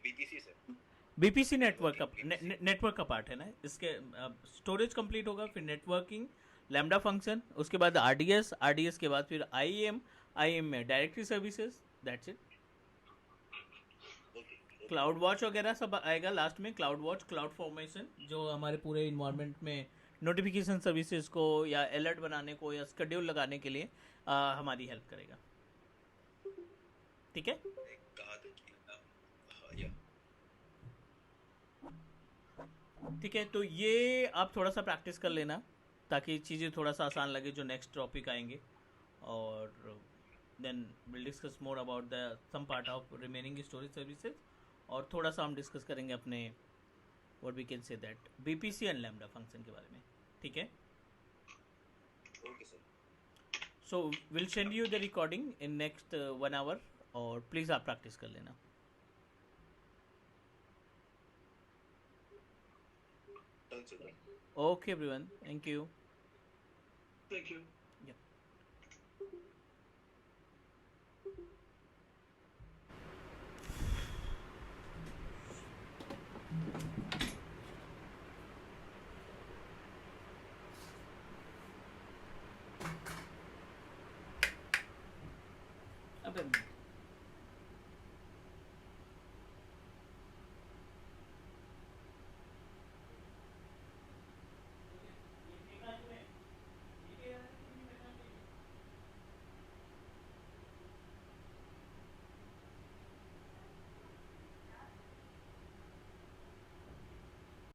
Speaker 3: VPC sir.
Speaker 1: VPC network का नेटवर्क का पार्ट है ना इसके। स्टोरेज कंप्लीट होगा, फिर नेटवर्किंग, लैम्डा फंक्शन, उसके बाद आरडीएस के बाद फिर आईएम में directory services, that's it. Cloud watch वगैरह सब आएगा लास्ट में। क्लाउड वॉच, क्लाउड फॉर्मेशन, जो हमारे पूरे इन्वायरमेंट में नोटिफिकेशन सर्विसेज को या अलर्ट बनाने को या शेड्यूल लगाने के लिए हमारी हेल्प करेगा। ठीक है?
Speaker 3: कहा था कि या
Speaker 1: ठीक है, तो ये आप थोड़ा सा प्रैक्टिस कर लेना ताकि चीज़ें थोड़ा सा आसान लगे जो नेक्स्ट टॉपिक आएंगे। और then will discuss more about the some part of remaining storage services, और थोड़ा सा हम डिस्कस करेंगे अपने what we can say that VPC and lambda function के बारे में। ठीक है?
Speaker 3: Okay sir.
Speaker 1: So will send you the recording in next 1 hour, और प्लीज़ आप प्रैक्टिस कर लेना।
Speaker 3: Done sir.
Speaker 1: Okay everyone, thank you.
Speaker 2: Thank you.